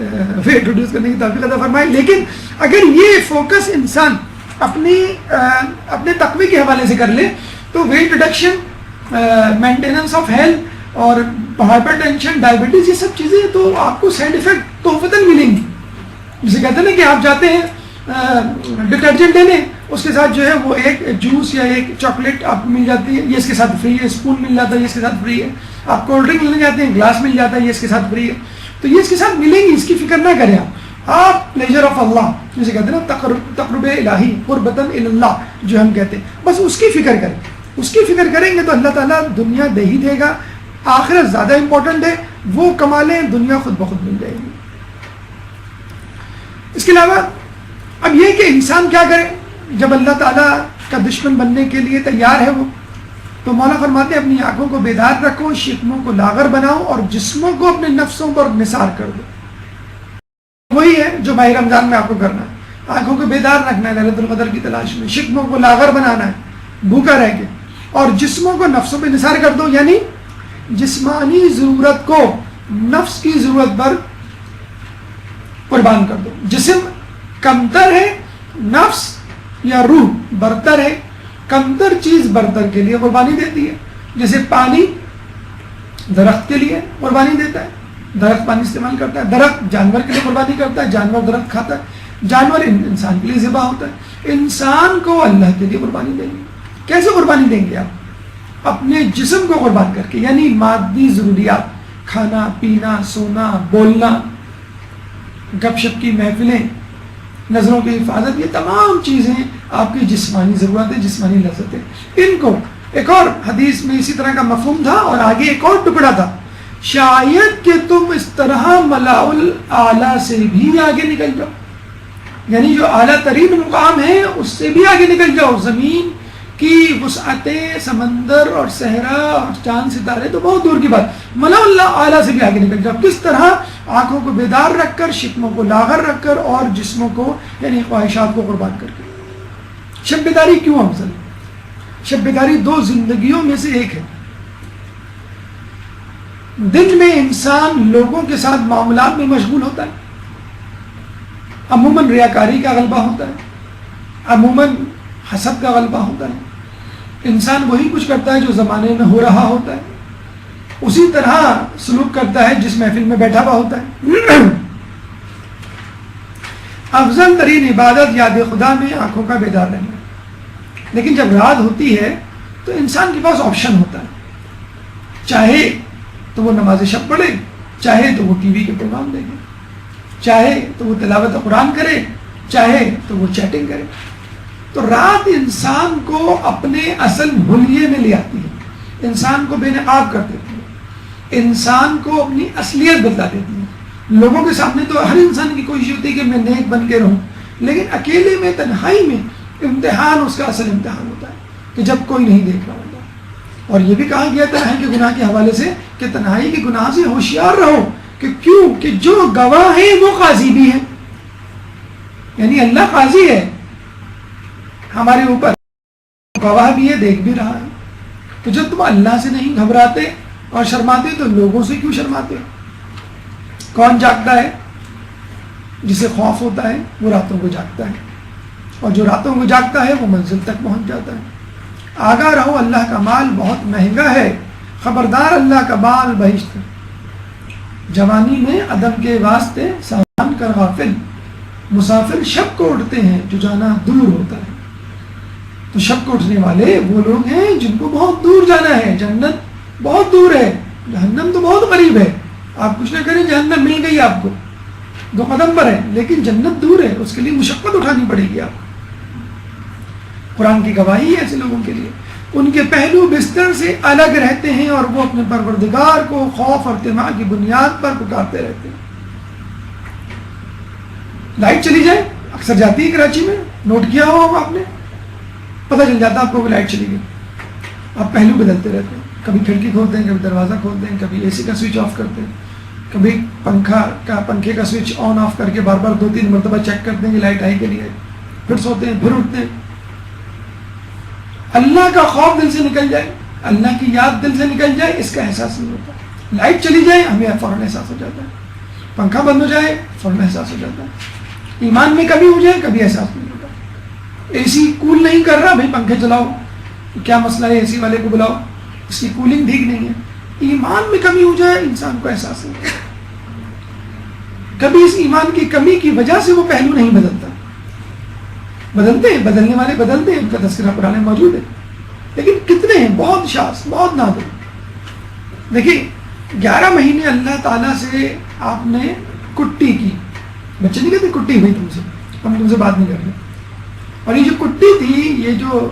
ویٹ ریڈیوس کرنے کی توفیق عطا فرمائے. لیکن اگر یہ فوکس انسان اپنے تقوی کے حوالے سے کر لے تو weight reduction, maintenance of health اور ہائپر ٹینشن، ڈائبٹیز، یہ سب چیزیں تو آپ کو سائڈ افیکٹ تحفتاً ملیں گی. جسے کہتے ہیں نا کہ آپ جاتے ہیں ڈٹرجنٹ لینے، اس کے ساتھ جو ہے وہ ایک جوس یا ایک چاکلیٹ آپ کو مل جاتی ہے، یہ اس کے ساتھ فری ہے، اسپون مل جاتا ہے، یہ اس کے ساتھ فری ہے. آپ کولڈ ڈرنک لینے جاتے ہیں، گلاس مل جاتا ہے، یہ اس کے ساتھ فری ہے. تو یہ اس کے ساتھ ملیں گی، اس کی فکر نہ کریں آپ پلیجر آف اللہ جسے کہتے ہیں نا، تقرب الہی، قربتاً اللہ جو ہم کہتے ہیں، بس اس کی فکر کریں. اس کی فکر کریں گے تو اللہ تعالیٰ دنیا دے ہی دے گا. آخرت زیادہ امپورٹنٹ ہے، وہ کما لیں، دنیا خود بخود مل جائے گی. اس کے علاوہ اب یہ کہ انسان کیا کرے جب اللہ تعالیٰ کا دشمن بننے کے لیے تیار ہے وہ، تو مولا فرماتے ہیں اپنی آنکھوں کو بیدار رکھو، شکموں کو لاغر بناؤ اور جسموں کو اپنے نفسوں پر نثار کر دو. وہی ہے جو ماہ رمضان میں آپ کو کرنا ہے. آنکھوں کو بیدار رکھنا ہے لیلۃ القدر کی تلاش میں, شکموں کو لاغر بنانا ہے بھوکا رہ کے, اور جسموں کو نفسوں پہ نثار کر دو, یعنی جسمانی ضرورت کو نفس کی ضرورت پر قربان کر دو. جسم کمتر ہے, نفس یا روح برتر ہے. کمتر چیز برتر کے لیے قربانی دیتی ہے. جیسے پانی درخت کے لیے قربانی دیتا ہے, درخت پانی استعمال کرتا ہے. درخت جانور کے لیے قربانی کرتا ہے, جانور درخت کھاتا ہے. جانور انسان کے لیے ذبح ہوتا ہے. انسان کو اللہ کے لیے قربانی دیں گے. کیسے قربانی دیں گے آپ؟ اپنے جسم کو قربان کر کے, یعنی مادی ضروریات, کھانا پینا, سونا, بولنا, گپ شپ کی محفلیں, نظروں کی حفاظت, یہ تمام چیزیں آپ کی جسمانی ضرورتیں, جسمانی لذتیں. ان کو ایک اور حدیث میں اسی طرح کا مفہوم تھا, اور آگے ایک اور ٹکڑا تھا, شاید کہ تم اس طرح ملاء الاعلی سے بھی آگے نکل جاؤ, یعنی جو اعلیٰ ترین مقام ہے اس سے بھی آگے نکل جاؤ. زمین کی وسعتیں, سمندر اور صحرا اور چاند ستارے تو بہت دور کی بات, ملاء الاعلی سے بھی آگے نکل جاؤ. کس طرح؟ آنکھوں کو بیدار رکھ کر, شکموں کو لاغر رکھ کر, اور جسموں کو یعنی خواہشات کو قربان کر کے. شب بیداری کیوں افضل ہے؟ شب بیداری دو زندگیوں میں سے ایک ہے. دن میں انسان لوگوں کے ساتھ معاملات میں مشغول ہوتا ہے, عموماً ریاکاری کا غلبہ ہوتا ہے, عموماً حسد کا غلبہ ہوتا ہے. انسان وہی کچھ کرتا ہے جو زمانے میں ہو رہا ہوتا ہے, اسی طرح سلوک کرتا ہے جس محفل میں بیٹھا ہوا ہوتا ہے. افضل ترین عبادت یاد خدا میں آنکھوں کا بیدار رہنا. لیکن جب رات ہوتی ہے تو انسان کے پاس آپشن ہوتا ہے, چاہے تو وہ نماز شب پڑھے, چاہے تو وہ ٹی وی کے پروگرام دیکھے, چاہے تو وہ تلاوت قرآن کرے, چاہے تو وہ چیٹنگ کرے. تو رات انسان کو اپنے اصل حلیے میں لے آتی ہے, انسان کو بے نقاب کر دیتی ہے, انسان کو اپنی اصلیت بتلا دیتی ہے. لوگوں کے سامنے تو ہر انسان کی کوشش ہوتی ہے کہ میں نیک بن کے رہوں, لیکن اکیلے میں, تنہائی میں امتحان اس کا اصل امتحان ہوتا ہے کہ جب کوئی نہیں دیکھ رہا ہوتا. اور یہ بھی کہا گیا تنہائی کے گناہ کے حوالے سے کہ تنہائی کے گناہ سے ہوشیار رہو, کہ کیوں کہ جو گواہ ہے وہ قاضی بھی ہے, یعنی اللہ قاضی ہے ہمارے اوپر, گواہ بھی ہے, دیکھ بھی رہا ہے. تو جب تم اللہ سے نہیں گھبراتے اور شرماتے تو لوگوں سے کیوں شرماتے ہو؟ کون جاگتا ہے؟ جسے خوف ہوتا ہے وہ راتوں کو جاگتا ہے, اور جو راتوں کو جاگتا ہے وہ منزل تک پہنچ جاتا ہے. آگاہ رہو, اللہ کا مال بہت مہنگا ہے, خبردار اللہ کا مال بہشت ہے. جوانی میں عدم کے واسطے سامان کر غافل, مسافر شب کو اٹھتے ہیں جو جانا دور ہوتا ہے. تو شب کو اٹھنے والے وہ لوگ ہیں جن کو بہت دور جانا ہے. جنت بہت دور ہے, جہنم تو بہت قریب ہے. آپ کچھ نہ کریں, جہنم مل گئی آپ کو, 2 قدم پر ہے, لیکن جنت دور ہے, اس کے لیے مشقت اٹھانی پڑے گی آپ کو. قرآن کی گواہی ہے ایسے لوگوں کے لیے. ان کے پہلو بستر سے الگ رہتے ہیں اور وہ اپنے پروردگار کو خوف اور طمع کی بنیاد پر پکارتے رہتے ہیں. لائٹ چلی جائے, اکثر جاتی ہے کراچی میں, نوٹ کیا ہوگا آپ نے, پتہ چل جاتا آپ کو کہ لائٹ چلی گئی. آپ پہلو بدلتے رہتے ہیں, کبھی کھڑکی کھولتے ہیں, کبھی دروازہ کھولتے ہیں, کبھی اے سی کا سوئچ آف کرتے ہیں, کبھی پنکھے کا سوئچ آن آف کر کے بار بار 2-3 مرتبہ چیک کرتے ہیں کہ لائٹ آئی کے لیے, پھر سوتے ہیں, پھر اٹھتے ہیں. اللہ کا خوف دل سے نکل جائے, اللہ کی یاد دل سے نکل جائے, اس کا احساس نہیں ہوتا. لائٹ چلی جائے ہمیں فوراً احساس ہو جاتا ہے, پنکھا بند ہو جائے فوراً احساس ہو جاتا ہے. ایمان میں کمی ہو جائے کبھی احساس نہیں ہوتا. اے سی کول نہیں کر رہا, بھائی پنکھے چلاؤ, کیا مسئلہ ہے, اے سی والے کو بلاؤ, اس کی کولنگ ٹھیک نہیں ہے. ایمان میں کمی ہو جائے انسان کو احساس نہیں ہوتا. کبھی اس ایمان کی کمی کی وجہ سے وہ پہلو نہیں بدلتا. بدلتے ہیں, بدلنے والے بدلتے ہیں, ان کا تذکرہ قرآن میں موجود ہے, لیکن کتنے ہیں, بہت شاذ, بہت نادر. دیکھیے 11 مہینے اللہ تعالیٰ سے آپ نے کٹی کی, بچے نہیں کہتے کٹی ہوئی تم سے, ہم تم سے بات نہیں کر رہے. اور یہ جو کٹی تھی, یہ جو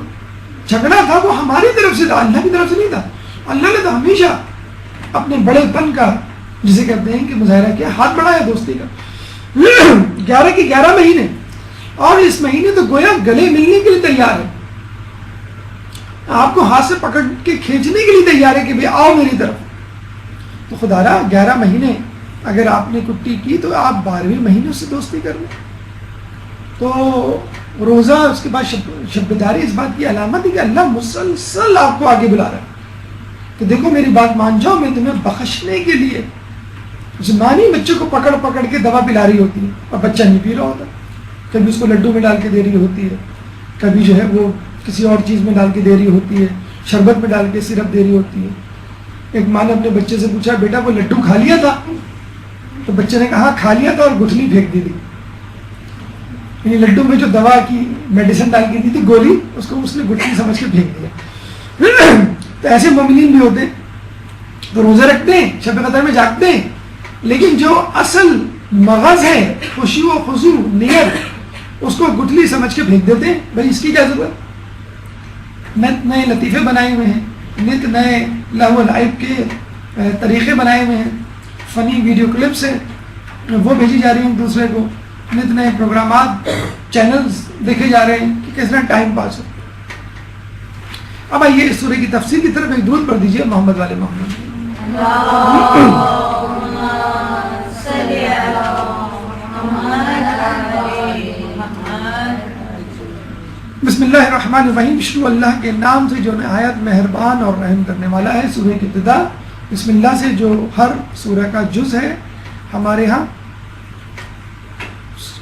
جھگڑا تھا وہ ہماری طرف سے تھا, اللہ کی طرف سے نہیں تھا. اللہ نے تو ہمیشہ اپنے بڑے پن کا, جسے کہتے ہیں کہ مظاہرہ کیا, ہاتھ بڑھایا دوستی کا. 11 کے 11 مہینے, اور اس مہینے تو گویا گلے ملنے کے لیے تیار ہے, آپ کو ہاتھ سے پکڑ کے کھینچنے کے لیے تیار ہے کہ بھئی آؤ میری طرف. تو خدا را 11 مہینے اگر آپ نے کٹی کی تو آپ 12ویں مہینے سے دوستی کر لیں. تو روزہ اس کے بعد شبداری اس بات کی علامت ہے کہ اللہ مسلسل آپ کو آگے بلا رہا ہے کہ دیکھو میری بات مان جاؤ، میں تمہیں بخشنے کے لیے. مانی بچوں کو پکڑ پکڑ کے دوا پلا رہی ہوتی ہے اور بچہ نہیں پی رہا ہوتا، کبھی اس کو لڈو میں ڈال کے دے رہی ہوتی ہے، کبھی جو ہے وہ کسی اور چیز میں ڈال کے دے رہی ہوتی ہے، شربت میں ڈال کے سرپ دے رہی ہوتی ہے. ایک ماں نے اپنے بچے سے پوچھا بیٹا وہ لڈو کھا لیا تھا؟ تو بچے نے کہا کھا لیا تھا اور گٹھلی پھینک دی تھی. یعنی لڈو میں جو دوا کی میڈیسن ڈال کے دی تھی گولی، اس کو اس نے گٹھلی سمجھ کے پھینک دیا. تو ایسے مومنین بھی ہوتے ہیں تو روزے رکھتے ہیں، شب قدر میں جاگتے ہیں، لیکن جو اصل مغز ہے خوشی و خضوع نیت، اس کو گٹھلی سمجھ کے پھینک دیتے ہیں. بھائی اس کی کیا ضرورت؟ نت نئے لطیفے بنائے ہوئے ہیں، نت نئے لہو و لعب کے طریقے بنائے ہوئے ہیں، فنی ویڈیو کلپس ہیں وہ بھیجی جا رہی ہیں دوسرے کو، نت نئے پروگرامات چینلز دیکھے جا رہے ہیں کہ کس طرح ٹائم پاس ہو. اب آئیے اس سورہ کی تفسیر کی طرف ایک درود پڑھ دیجیے محمد والے محمد. بسم اللہ الرحمن الرحیم. شروع اللہ کے نام سے جو نہایت مہربان اور رحم کرنے والا ہے. سورہ کی ابتدا بسم اللہ سے جو ہر سورہ کا جز ہے ہمارے ہاں.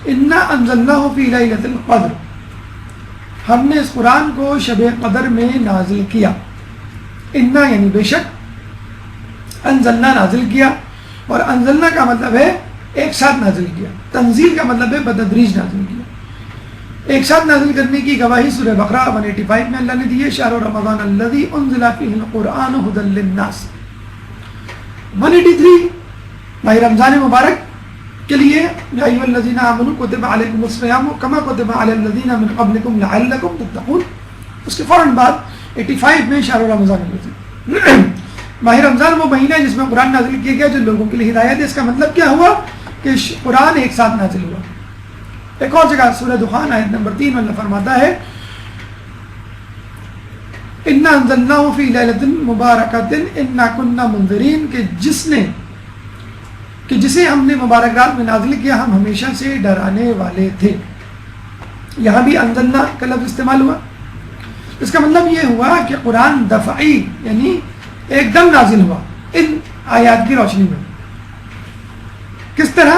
انا انزلناہ فی لیلۃ القدر، ہم نے اس قرآن کو شب قدر میں نازل کیا. انا یعنی بے شک، انزلنا نازل کیا، اور انزلنا کا مطلب ہے ایک ساتھ نازل کیا، تنزیل کا مطلب ہے بتدریج نازل کیا. ایک ساتھ نازل کرنے کی گواہی سورہ بقرہ 185 میں اللہ نے دی ہے. شہر رمضان الذی انزل فیہ القرآن ھدی للناس. 183 ماہ رمضان مبارک کے لیے یا ایھا الذین آمنوا کتب علیکم الصیام کما کتب علی الذین من قبلکم لعلکم تتقون. اس کے فوراً بعد 85 میں شہر رمضان الذی. ماہ رمضان وہ مہینہ ہے جس میں قرآن نازل کیا گیا جو لوگوں کے لیے ہدایت ہے. اس کا مطلب کیا ہوا کہ قرآن ایک ساتھ نازل ہوا. ایک اور جگہ سورہ دخان آیت نمبر 3 میں اللہ فرماتا ہے انا انزلناہ فی لیلۃ مبارکۃ انا کنا منذرین، کہ جسے ہم نے مبارک رات میں نازل کیا ہم ہمیشہ سے ڈرانے والے تھے. یہاں بھی انزلنا کا لفظ استعمال ہوا. اس کا مطلب یہ ہوا کہ قرآن دفعی یعنی ایک دم نازل ہوا ان آیات کی روشنی میں. کس طرح؟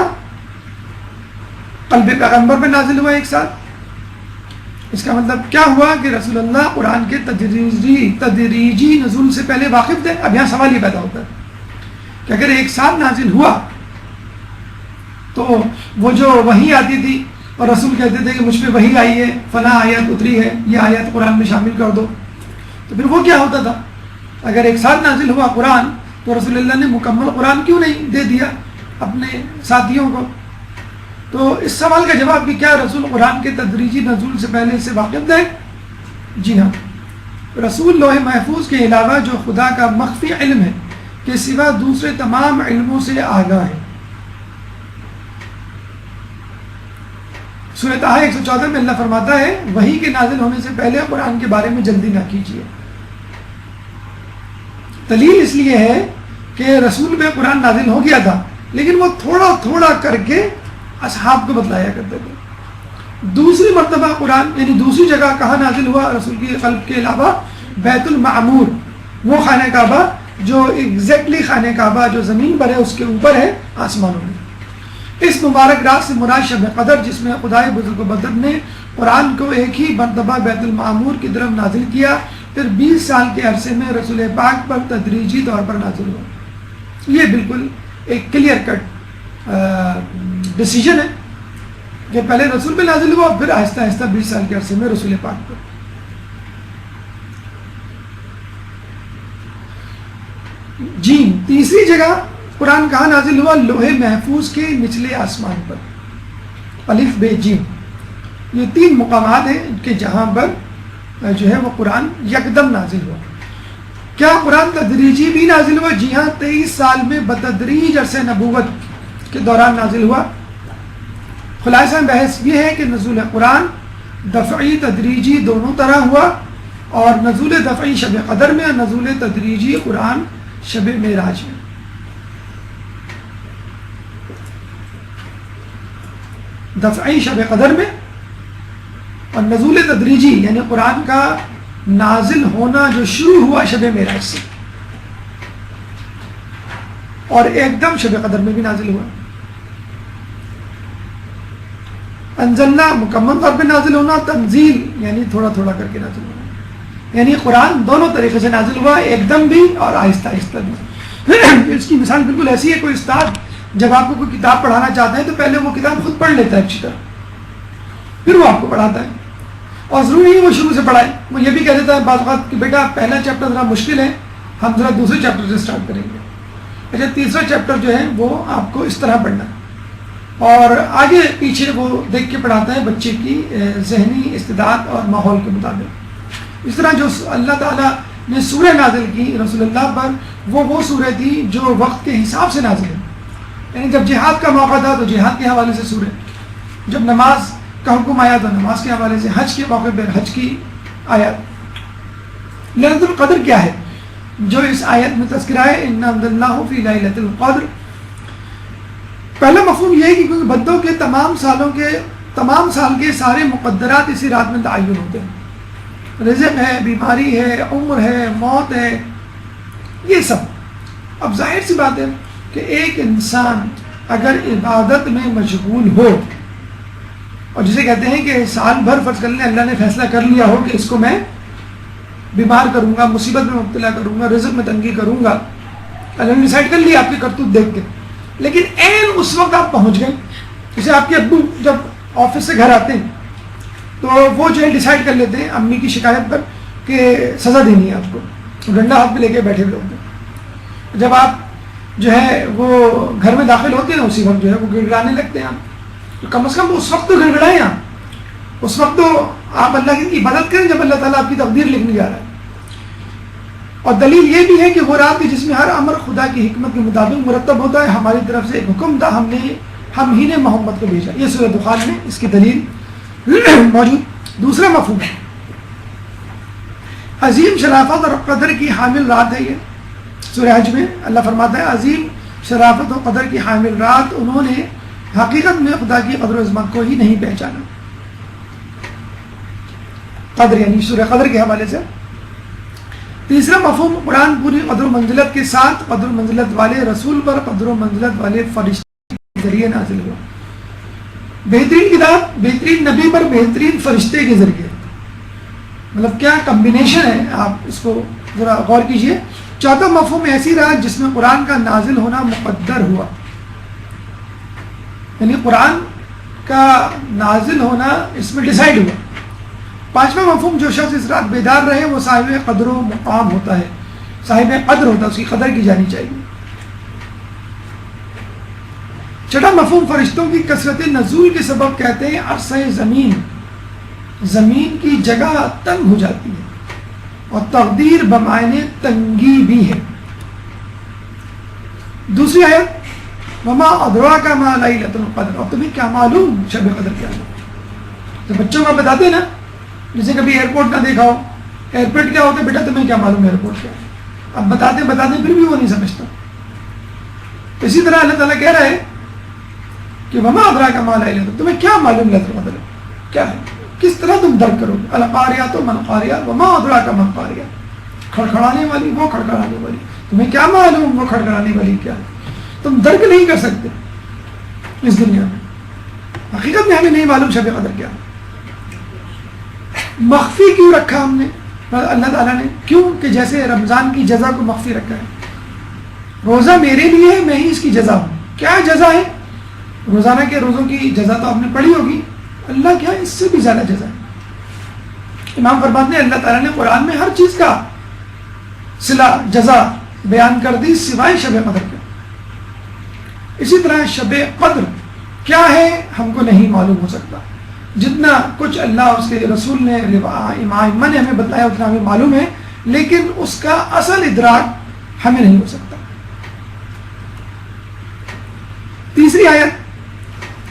قلب پیغمبر پہ نازل ہوا ایک ساتھ. اس کا مطلب کیا ہوا کہ رسول اللہ قرآن کے تدریجی نزول سے پہلے واقف تھے. اب یہاں سوال یہ پیدا ہوتا ہے کہ اگر ایک ساتھ نازل ہوا تو وہ جو وحی آتی تھی اور رسول کہتے تھے کہ مجھ پہ وحی آئی ہے، فلاں آیت اتری ہے، یہ آیت قرآن میں شامل کر دو، تو پھر وہ کیا ہوتا تھا؟ اگر ایک ساتھ نازل ہوا قرآن تو رسول اللہ نے مکمل قرآن کیوں نہیں دے دیا اپنے ساتھیوں کو؟ تو اس سوال کا جواب کہ کیا رسول قرآن کے تدریجی نزول سے پہلے سے واقف تھے؟ جی ہاں. رسول لوح محفوظ کے علاوہ جو خدا کا مخفی علم ہے کے سوا دوسرے تمام علموں سے آگاہ ہے. سورۃ طٰہٰ 114 میں اللہ فرماتا ہے وحی کے نازل ہونے سے پہلے قرآن کے بارے میں جلدی نہ کیجیے. دلیل اس لیے ہے کہ رسول پہ قرآن نازل ہو گیا تھا لیکن وہ تھوڑا تھوڑا کر کے اصحاب کو بتلایا کرتے تھے. دوسری مرتبہ قرآن یعنی دوسری جگہ کہاں نازل ہوا رسول کی قلب کے علاوہ؟ بیت المعمور، وہ خانہ کعبہ جو ایگزیکٹلی خانہ کعبہ جو زمین پر ہے اس کے اوپر ہے آسمانوں میں. اس مبارک رات سے مراد شب قدر جس میں خدائے بزرگ و بدر نے قرآن کو ایک ہی مرتبہ بیت المعمور کی طرف نازل کیا، پھر 20 سال کے عرصے میں رسول پاک پر تدریجی طور پر نازل ہوا. یہ بالکل ایک کلیئر کٹ ڈیسیجن ہے کہ پہلے رسول پہ نازل ہوا پھر آہستہ آہستہ 20 سال کے عرصے میں رسول پاک پر. جی تیسری جگہ قرآن کہاں نازل ہوا؟ لوح محفوظ کے نچلے آسمان پر. الف بے جیم، یہ 3 مقامات ہیں کہ جہاں پر جو ہے وہ قرآن یکدم نازل ہوا. کیا قرآن تدریجی بھی نازل ہوا؟ جی ہاں، 23 سال میں بتدریج عرصہ نبوت کے دوران نازل ہوا. خلاصہ بحث یہ ہے کہ نزول قرآن دفعی تدریجی دونوں طرح ہوا، اور نزول دفعی شب قدر میں اور نزول تدریجی قرآن شب معراج میں. دفعی شب قدر میں، اور نزول تدریجی یعنی قرآن کا نازل ہونا جو شروع ہوا شب معراج سے، اور ایک دم شب قدر میں بھی نازل ہوا۔ انزلنا مکمل طور پہ نازل ہونا، تنزیل یعنی تھوڑا تھوڑا کر کے نازل ہونا، یعنی قرآن دونوں طریقے سے نازل ہوا، ایک دم بھی اور آہستہ آہستہ بھی۔ اس کی مثال بالکل ایسی ہے، کوئی استاد جب آپ کو کوئی کتاب پڑھانا چاہتا ہے تو پہلے وہ کتاب خود پڑھ لیتا ہے اچھی طرح، پھر وہ آپ کو پڑھاتا ہے، اور ضروری نہیں وہ شروع سے پڑھائے، وہ یہ بھی کہہ دیتا ہے بعض اوقات کہ بیٹا پہلا چیپٹر ذرا مشکل ہے، ہم ذرا دوسرے چیپٹر سے اسٹارٹ کریں گے، اچھا تیسرا چیپٹر جو ہے وہ آپ کو اس طرح پڑھنا ہے، اور آگے پیچھے وہ دیکھ کے پڑھاتا ہے بچے کی ذہنی استعداد اور ماحول کے مطابق۔ اس طرح جو اللہ تعالیٰ نے سورہ نازل کی رسول اللہ پر، وہ سورہ تھی جو وقت کے حساب سے نازل ہے، یعنی جب جہاد کا موقع تھا تو جہاد کے حوالے سے سورہ، جب نماز کا حکم آیا تو نماز کے حوالے سے، حج کے موقع پر حج کی آیات۔ لیلۃ القدر کیا ہے جو اس آیت میں تذکرہ ہے، اِنَّا أَنزَلْنَاهُ فِي لَيْلَةِ الْقَدْرِ۔ پہلا مفہوم یہ ہے کہ کیونکہ بندوں کے تمام سال کے سارے مقدرات اسی رات میں تعین ہوتے ہیں، رزق ہے، بیماری ہے، عمر ہے، موت ہے، یہ سب۔ اب ظاہر سی بات ہے کہ ایک انسان اگر عبادت میں مشغول ہو، اور جسے کہتے ہیں کہ سال بھر فرض کر لیں اللہ نے فیصلہ کر لیا ہو کہ اس کو میں بیمار کروں گا، مصیبت میں مبتلا کروں گا، رزق میں تنگی کروں گا، اللہ نے ڈیسائیڈ کر لیا آپ کی کرتوت دیکھ کے، لیکن عین اس وقت آپ پہنچ گئے، جیسے آپ کے ابو جب آفس سے گھر آتے ہیں تو وہ جو ہے ڈیسائیڈ کر لیتے ہیں امی کی شکایت پر کہ سزا دینی ہے آپ کو، ڈنڈا ہاتھ میں لے کے بیٹھے ہوئے ہوتے ہیں۔ جب آپ جو ہے وہ گھر میں داخل ہوتے ہیں اسی وقت جو ہے وہ گڑگڑانے لگتے ہیں آپ، تو کم از کم اس وقت تو گڑگڑائیں آپ، اس وقت تو آپ اللہ کی عبادت کریں جب اللہ تعالیٰ آپ کی تقدیر لکھنے جا رہا ہے۔ اور دلیل یہ بھی ہے کہ وہ رات جس میں ہر امر خدا کی حکمت کے مطابق مرتب ہوتا ہے، ہماری طرف سے ایک حکم تھا، ہم ہی نے محمد کو بھیجا، یہ سورہ دخان میں اس کی دلیل موجود۔ دوسرا مفہوم ہے عظیم شرافت اور قدر کی حامل رات ہے، یہ سورہ حج میں اللہ فرماتا ہے عظیم شرافت و قدر کی حامل رات، انہوں نے حقیقت میں خدا کی قدر و عظمت کو ہی نہیں پہچانا۔ قدر یعنی سورہ قدر کے حوالے سے۔ تیسرا مفہوم قرآن پوری قدر و منزلت کے ساتھ قدر و منزلت والے رسول پر قدر و منزلت والے فرشتے کے ذریعے نازل ہوا، بہترین کتاب بہترین نبی پر بہترین فرشتے کے ذریعے، مطلب کیا کمبینیشن ہے، آپ اس کو ذرا غور کیجئے۔ چوتھا مفہوم ایسی رات جس میں قرآن کا نازل ہونا مقدر ہوا، یعنی قرآن کا نازل ہونا اس میں ڈیسائیڈ ہوا۔ پانچواں مفہوم جو شخص اس رات بیدار رہے وہ صاحب قدر و مقام ہوتا ہے، صاحب قدر ہوتا ہے، اس کی قدر کی جانی چاہیے۔ چھٹا مفہوم فرشتوں کی کثرت نزول کے سبب کہتے ہیں عرصہ زمین کی جگہ تنگ ہو جاتی ہے، اور تقدیر بمعنی تنگی بھی ہے۔ دوسری آیت وما ادراک ما لیلۃ القدر، اور تمہیں کیا معلوم شب قدر کیا ہے؟ تو بچوں کو بتاتے نا، جسے کبھی ایئرپورٹ نہ دیکھا ہو، ایئرپورٹ کیا ہوتا ہے بیٹا تمہیں کیا معلوم ایئرپورٹ کیا ہے، اب بتاتے پھر بھی وہ نہیں سمجھتا۔ اسی طرح اللہ تعالیٰ کہہ رہا ہے کہ وما ادراک ما لیلۃ القدر، تمہیں کیا معلوم لیلۃ القدر کیا ہے، کس طرح تم درک کرو گے؟ القاریات و من قاریات وما ادراک ما قاریات، کھڑکھڑانے والی وہ کھڑکھڑانے والی، تمہیں کیا معلوم وہ کھڑکھڑانے والی کیا ہے، تم درک نہیں کر سکتے اس دنیا میں۔ حقیقت میں ہمیں نہیں معلوم شب قدر کیا، مخفی کیوں رکھا ہم نے اللہ تعالیٰ نے؟ کیوں کہ جیسے رمضان کی جزا کو مخفی رکھا ہے، روزہ میرے لیے ہے، میں ہی اس کی جزا ہوں۔ کیا جزا ہے؟ روزانہ کے روزوں کی جزا تو آپ نے پڑھی ہوگی، اللہ کیا ہے اس سے بھی زیادہ جزا ہے۔ امام فرماتے ہیں اللہ تعالیٰ نے قرآن میں ہر چیز کا صلہ جزا بیان کر دی سوائے شب قدر کے۔ اسی طرح شب قدر کیا ہے ہم کو نہیں معلوم ہو سکتا، جتنا کچھ اللہ اور اس کے رسول نے امام نے ہمیں بتایا اتنا ہمیں معلوم ہے، لیکن اس کا اصل ادراک ہمیں نہیں ہو سکتا۔ تیسری آیت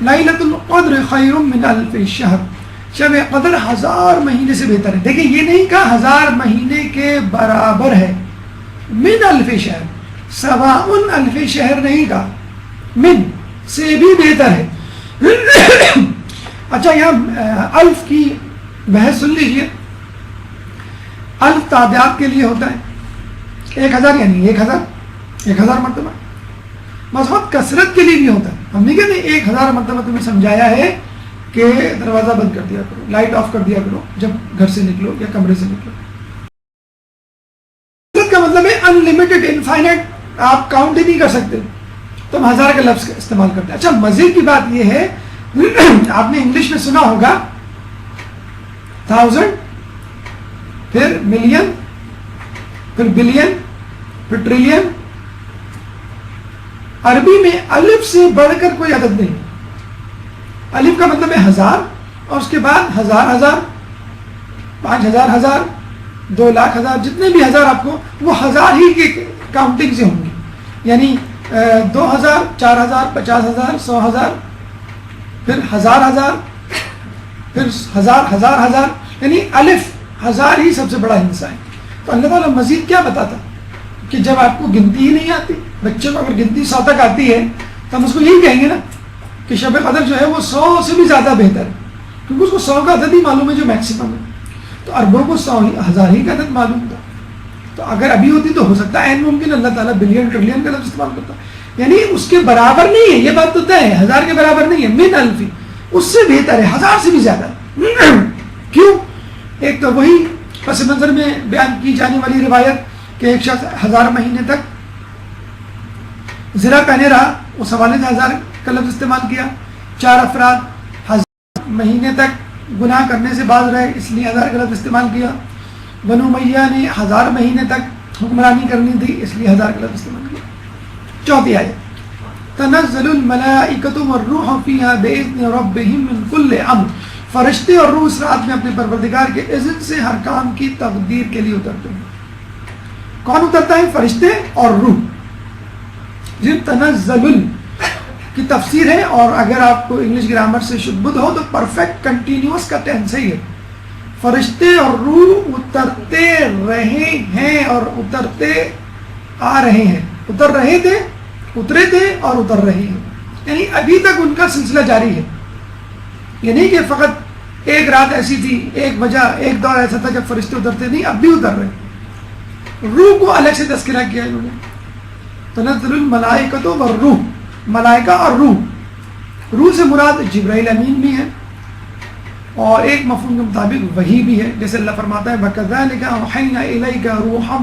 لیلۃ القدر خیر من الف شہر، شب قدر 1000 مہینے سے بہتر ہے۔ دیکھیں یہ نہیں کہا 1000 مہینے کے برابر ہے، من الف شہر، سواء الف شہر نہیں کہا، من سے بھی بہتر ہے۔ اچھا یہاں الف کی بحث سن لیجئے. الف تعداد کے لیے ہوتا ہے 1000 یعنی 1000 مرتبہ. مذہب کثرت کے لیے بھی ہوتا ہے. ہم نہیں کہتے 1000 مرتبہ تمہیں سمجھایا ہے کہ دروازہ بند کر دیا کرو, لائٹ آف کر دیا کرو جب گھر سے نکلو یا کمرے سے نکلو. کثرت کا مطلب ہے انلمیٹڈ, انفائنٹ, آپ کاؤنٹ ہی نہیں کر سکتے. تم 1000 کا لفظ استعمال کرتے ہیں. اچھا مزے کی بات یہ ہے آپ نے انگلش میں سنا ہوگا 1000, پھر ملین, پھر بلین, پھر ٹریلین. عربی میں الف سے بڑھ کر کوئی عدد نہیں. الف کا مطلب ہے 1000 اور اس کے بعد 1000, 5000, 1000, 2,00,000, جتنے بھی ہزار آپ کو, وہ 1000 ہی کی کاؤنٹنگ سے ہوں گے. یعنی 2000, 4000, 50,000, 100,000, پھر 1000, پھر 1000, یعنی الف 1000 ہی سب سے بڑا حصہ ہے. تو اللہ تعالیٰ مزید کیا بتاتا کہ جب آپ کو گنتی ہی نہیں آتی, بچے کو اگر گنتی 100 تک آتی ہے تو ہم اس کو یہی کہیں گے نا کہ شب قدر جو ہے وہ 100 سے بھی زیادہ بہتر ہے, کیونکہ اس کو 100 کا عدد ہی معلوم ہے جو میکسیمم ہے. تو عربوں کو 1000 ہی کا عدد معلوم تھا. تو اگر ابھی ہوتی تو ہو سکتا ہے این ممکن اللہ تعالیٰ بلین ٹریلین کا لفظ استعمال کرتا, یعنی اس کے برابر نہیں ہے. یہ بات تو طے ہے 1000 کے برابر نہیں ہے. من الفی اس سے بہتر ہے, 1000 سے بھی زیادہ ہے. کیوں؟ ایک تو وہی پس منظر میں بیان کی جانے والی روایت کہ ایک شخص 1000 مہینے تک زرا پہنے رہا, اس حوالے سے 1000 کا لفظ استعمال کیا. 4 افراد 1000 مہینے تک گناہ کرنے سے باز رہے, اس لیے 1000 کا لفظ استعمال کیا. بنو امیہ نے 1000 مہینے تک حکمرانی کرنی تھی, اس لیے 1000 کا لفظ استعمال کیا. چوتھی آیت تنزل الملائکۃ والروح فیہا بإذن ربہم من کل امر. فرشتے اور روح اس رات میں اپنے پروردگار کے اذن سے ہر کام کی تقدیر کے لیے اترتے ہیں. کون اترتا ہے؟ فرشتے اور روح. جن تنزل کی تفسیر ہے, اور اگر آپ کو انگلش گرامر سے شدبد ہو تو پرفیکٹ کنٹینیوس کا ٹینس ہی ہے. فرشتے اور روح اترتے رہے ہیں اور اترتے آ رہے ہیں. اتر رہے تھے, اترے تھے اور اتر رہے ہیں, یعنی ابھی تک ان کا سلسلہ جاری ہے. یہ نہیں کہ فقط ایک رات ایسی تھی, ایک وجہ, ایک دور ایسا تھا جب فرشتے اترتے, نہیں, اب بھی اتر رہے. روح کو الگ سے تذکرہ کیا انہوں نے. تنزل الملائکۃ والروح, ملائکہ اور روح. روح سے مراد جبرائیل امین بھی ہے, اور ایک مفہوم کے مطابق وحی بھی ہے, جیسے اللہ فرماتا ہے وَكَذَلِكَ أَوْحَيْنَا إِلَيْكَ رُوحًا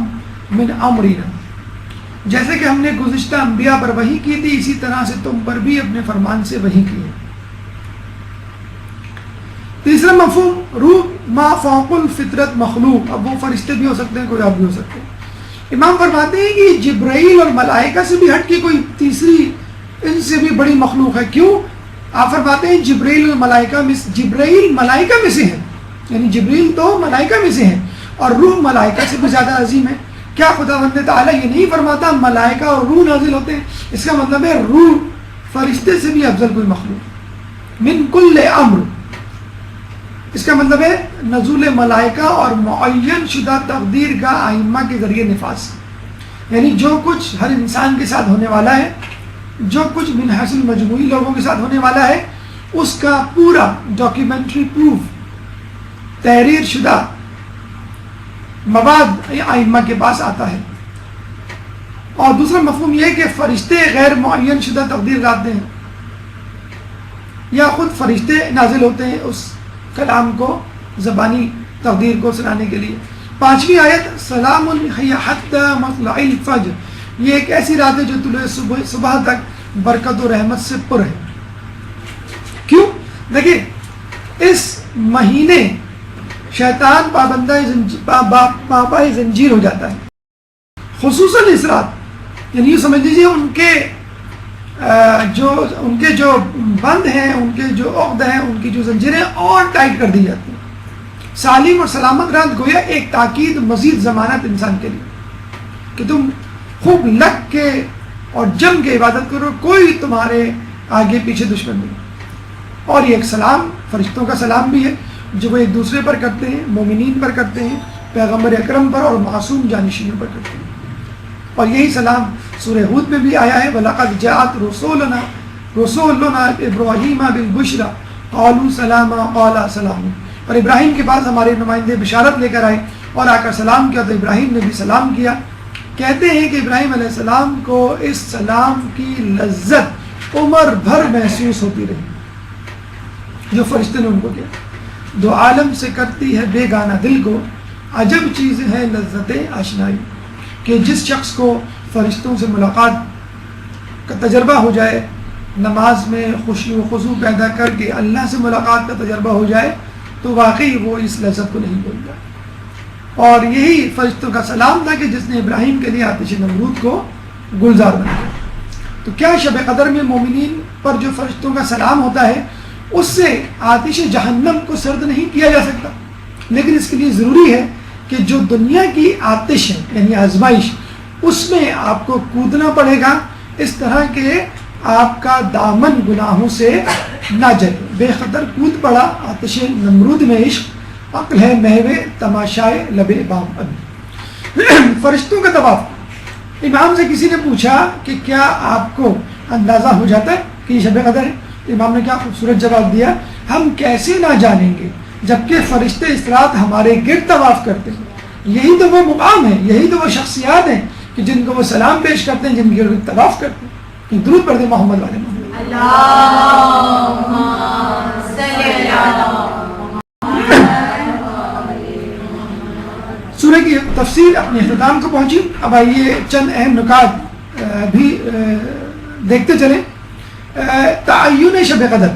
مِّنْ أَمْرِنَا. جیسے کہ ہم نے گزشتہ انبیاء پر وحی کی تھی, اسی طرح سے تم پر بھی اپنے فرمان سے وحی کی ہے. تیسرا مفہوم, روح ما فوق الفطرت مخلوق. اب وہ فرشتے بھی ہو سکتے ہیں, کوئی اور بھی ہو سکتے ہیں. امام فرماتے ہیں کہ جبرائیل اور ملائکہ سے بھی ہٹ کے کوئی تیسری ان سے بھی بڑی مخلوق ہے. کیوں؟ آپ فرماتے ہیں جبرائیل اور ملائکہ میں, جبرائیل ملائکہ میں سے ہے, یعنی جبرائیل تو ملائکہ میں سے ہے, اور روح ملائکہ سے بھی زیادہ عظیم ہے. کیا خداوند تعالیٰ یہ نہیں فرماتا ملائکہ اور روح نازل ہوتے ہیں؟ اس کا مطلب ہے روح فرشتے سے بھی افضل کوئی مخلوق. من کل امر, اس کا مطلب ہے نزول ملائکہ اور معین شدہ تقدیر کا ائمہ کے ذریعے نفاذ. یعنی جو کچھ ہر انسان کے ساتھ ہونے والا ہے, جو کچھ من حیث مجموعی لوگوں کے ساتھ ہونے والا ہے, اس کا پورا ڈاکیومنٹری پروف تحریر شدہ مواد ائمہ کے پاس آتا ہے. اور دوسرا مفہوم یہ ہے کہ فرشتے غیر معین شدہ تقدیر لاتے ہیں, یا خود فرشتے نازل ہوتے ہیں اس کلام کو, زبانی تقدیر کو سنانے کے لیے. پانچویں آیت سلام ہی حتی مطلع الفجر. یہ ایک ایسی رات ہے جو طلوع صبح تک برکت و رحمت سے پر ہے. کیوں؟ دیکھیں, اس مہینے شیطان پابند زنجیر ہو جاتا ہے, خصوصاً اس رات. یعنی یہ سمجھ لیجیے ان کے جو بند ہیں, ان کے جو عقد ہیں, ان کی جو زنجیریں اور ٹائٹ کر دی جاتی ہیں. سالم اور سلامت رات گویا ایک تاکید, مزید ضمانت انسان کے لیے کہ تم خوب لگ کے اور جم کے عبادت کرو, کوئی تمہارے آگے پیچھے دشمن نہیں. اور یہ ایک سلام, فرشتوں کا سلام بھی ہے جو وہ ایک دوسرے پر کرتے ہیں, مومنین پر کرتے ہیں, پیغمبر اکرم پر اور معصوم جانشینوں پر کرتے ہیں. اور یہی سلام سورہ ہود میں بھی آیا ہے وَلَقَدْ جَاءَتْ رُسُولُنَا إِبْرَاهِيمَ بِالْبُشْرَى قالوا سلاما قال سلام. اور ابراہیم کے پاس ہمارے نمائندے بشارت لے کر آئے اور آ کر سلام کیا تو ابراہیم نے بھی سلام کیا. کہتے ہیں کہ ابراہیم علیہ السلام کو اس سلام کی لذت عمر بھر محسوس ہوتی رہی جو فرشتے نے ان کو کیا. دو عالم سے کرتی ہے بے گانا دل کو، عجب چیز ہے لذت آشنائی. کہ جس شخص کو فرشتوں سے ملاقات کا تجربہ ہو جائے، نماز میں خشوع و خضوع پیدا کر کے اللہ سے ملاقات کا تجربہ ہو جائے تو واقعی وہ اس لذت کو نہیں بھولتا. اور یہی فرشتوں کا سلام تھا کہ جس نے ابراہیم کے لیے آتش نمرود کو گلزار بنا. تو کیا شب قدر میں مومنین پر جو فرشتوں کا سلام ہوتا ہے اس سے آتش جہنم کو سرد نہیں کیا جا سکتا، لیکن اس کے لیے ضروری ہے کہ جو دنیا کی آتش ہے یعنی آزمائش، اس میں آپ کو کودنا پڑے گا اس طرح کہ آپ کا دامن گناہوں سے نہ جلے. بے خطر کود پڑا آتش نمرود میں عشق، عقل ہے محو تماشائے لب بام ابھی. فرشتوں کا طواف. امام سے کسی نے پوچھا کہ کیا آپ کو اندازہ ہو جاتا ہے کہ یہ شب قدر ہے؟ امام نے کیا خوبصورت جواب دیا، ہم کیسے نہ جانیں گے جبکہ فرشتے اس رات ہمارے گرد طواف کرتے ہیں. یہی تو وہ مقام ہے، یہی تو وہ شخصیات ہیں کہ جن کو وہ سلام پیش کرتے ہیں، جن کے گرد طواف کرتے ہیں. درود پڑھ دیں محمد والے محمد. اللہم صلی علی سورہ کی تفسیر اپنے اختتام کو پہنچی. اب آئیے چند اہم نکات بھی دیکھتے چلیں. تعین شب قدر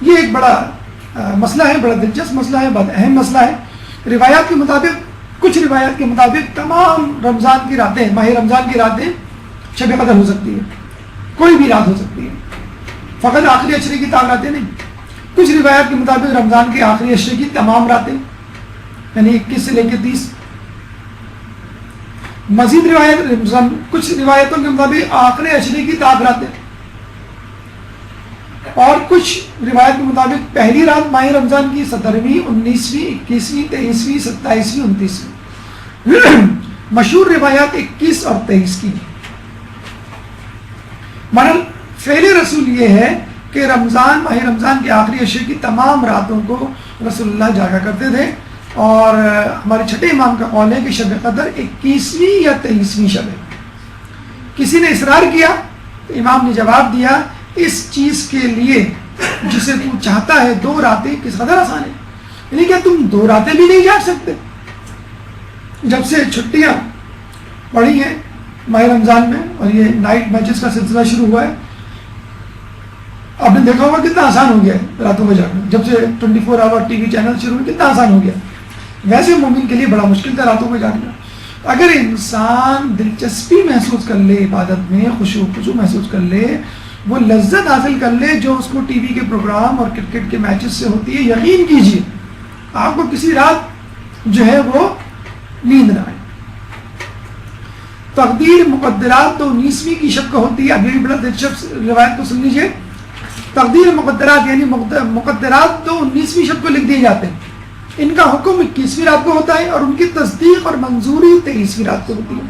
یہ ایک بڑا مسئلہ ہے، بڑا دلچسپ مسئلہ ہے، بہت اہم مسئلہ ہے. روایات کے مطابق، کچھ روایات کے مطابق تمام رمضان کی راتیں، ماہ رمضان کی راتیں شب قدر ہو سکتی ہے، کوئی بھی رات ہو سکتی ہے، فقط آخری عشرے کی تمام راتیں نہیں. کچھ روایات کے مطابق رمضان کے آخری عشرے کی تمام راتیں یعنی 21 سے لے کے 30. مزید روایت کچھ روایتوں کے مطابق آخری عشرے کی تمام راتیں، اور کچھ روایت کے مطابق پہلی رات ماہ رمضان کی 17ویں، 19ویں، 21ویں، 23ویں، 27ویں، 29ویں. مشہور روایات 21 اور 23 کی. مثلا فعل رسول یہ ہے کہ ماہ رمضان کے آخری عشرے کی تمام راتوں کو رسول اللہ جاگا کرتے تھے. اور ہمارے چھٹے امام کا قول ہے کہ شب قدر 21ویں یا 23ویں شب ہے. کسی نے اصرار کیا تو امام نے جواب دیا، اس چیز کے لیے جسے تو چاہتا ہے 2 راتیں کس قدر آسان ہے. یعنی کہ تم 2 راتیں بھی نہیں جاگ سکتے. جب سے چھٹیاں پڑی ہیں ماہ رمضان میں اور یہ نائٹ میچز کا سلسلہ شروع ہوا ہے، آپ نے دیکھا ہوگا کتنا آسان ہو گیا ہے راتوں میں جاگنا. جب سے 24 آور ٹی وی چینل شروع ہوئے کتنا آسان ہو گیا. ویسے مومن کے لیے بڑا مشکل تھا راتوں میں جاگنا. اگر انسان دلچسپی محسوس کر لے عبادت میں، خشوع خضوع محسوس کر لے، وہ لذت حاصل کر لے جو اس کو ٹی وی کے پروگرام اور کرکٹ کے میچز سے ہوتی ہے، یقین کیجئے آپ کو کسی رات جو ہے وہ نیند نہ آئے. تقدیر مقدرات تو 19ویں کی شب کو ہوتی ہے. ابھی بھی بڑا دلچسپ روایت کو سن لیجیے. تقدیر مقدرات یعنی مقدرات تو 19ویں شب کو لکھ دیے جاتے ہیں. ان کا حکم 21ویں رات کو ہوتا ہے اور ان کی تصدیق اور منظوری 23ویں رات کو ہوتی ہے.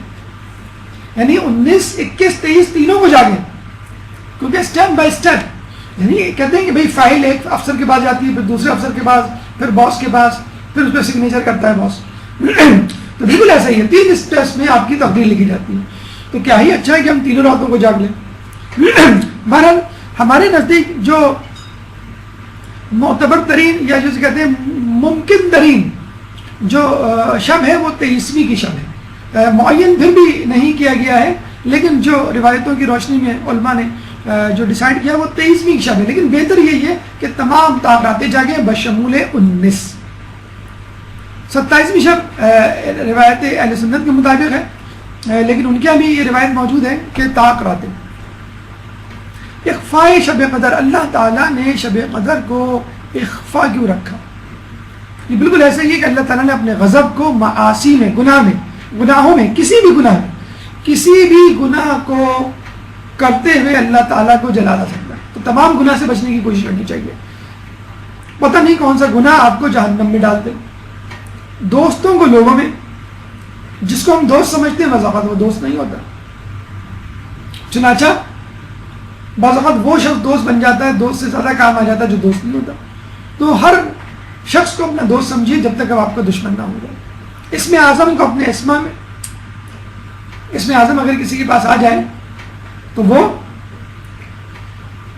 یعنی 19، 21، 23 تینوں کو جاگیں، کیونکہ اسٹیپ بائی اسٹیپ یعنی کہتے ہیں کہ بھئی فائل ایک افسر کے پاس جاتی ہے، پھر دوسرے افسر کے پاس، پھر باس کے پاس، پھر اس پہ سگنیچر کرتا ہے باس. تو بالکل ایسا ہی ہے، 3 اسٹیپس میں آپ کی تقدیر لکھی جاتی ہے. تو کیا ہی اچھا ہے کہ ہم تینوں راتوں کو جاگ لیں. بہرحال ہمارے نزدیک جو معتبر ترین یا جسے کہتے ہیں ممکن ترین جو شب ہے وہ 23ویں کی شب ہے. معین پھر بھی نہیں کیا گیا ہے، لیکن جو روایتوں کی روشنی میں علماء نے جو ڈیسائیڈ کیا وہ 23ویں کی شب ہے. لیکن بہتر یہی ہے کہ تمام راتیں جاگیں بشمول 19. 27ویں شب روایت اہل سنت کے مطابق ہے، لیکن ان کے بھی یہ روایت موجود ہے کہ طاق راتیں. اخفاء شب قدر، اللہ تعالیٰ نے شب قدر کو اخفاء کیوں رکھا؟ یہ بالکل ایسا ہی ہے کہ اللہ تعالیٰ نے اپنے غضب کو معاصی میں، گناہوں میں، کسی بھی گناہ میں، کسی بھی گناہ کو کرتے ہوئے اللہ تعالیٰ کو جلا نہ سکتا. تو تمام گناہ سے بچنے کی کوشش کرنی چاہیے. پتہ نہیں کون سا گناہ آپ کو جہنم میں ڈال دے. دوستوں کو لوگوں میں، جس کو ہم دوست سمجھتے ہیں بعض اوقات وہ دوست نہیں ہوتا. چنانچہ بعض اوقات وہ شخص دوست بن جاتا ہے، دوست سے زیادہ کام آ جاتا ہے جو دوست نہیں ہوتا. تو ہر شخص کو اپنا دوست سمجھیے جب تک اب آپ کا دشمن نہ ہو جائے. اسم اعظم کو اپنے اسما میں، اسم اعظم اگر کسی کے پاس آ جائے تو وہ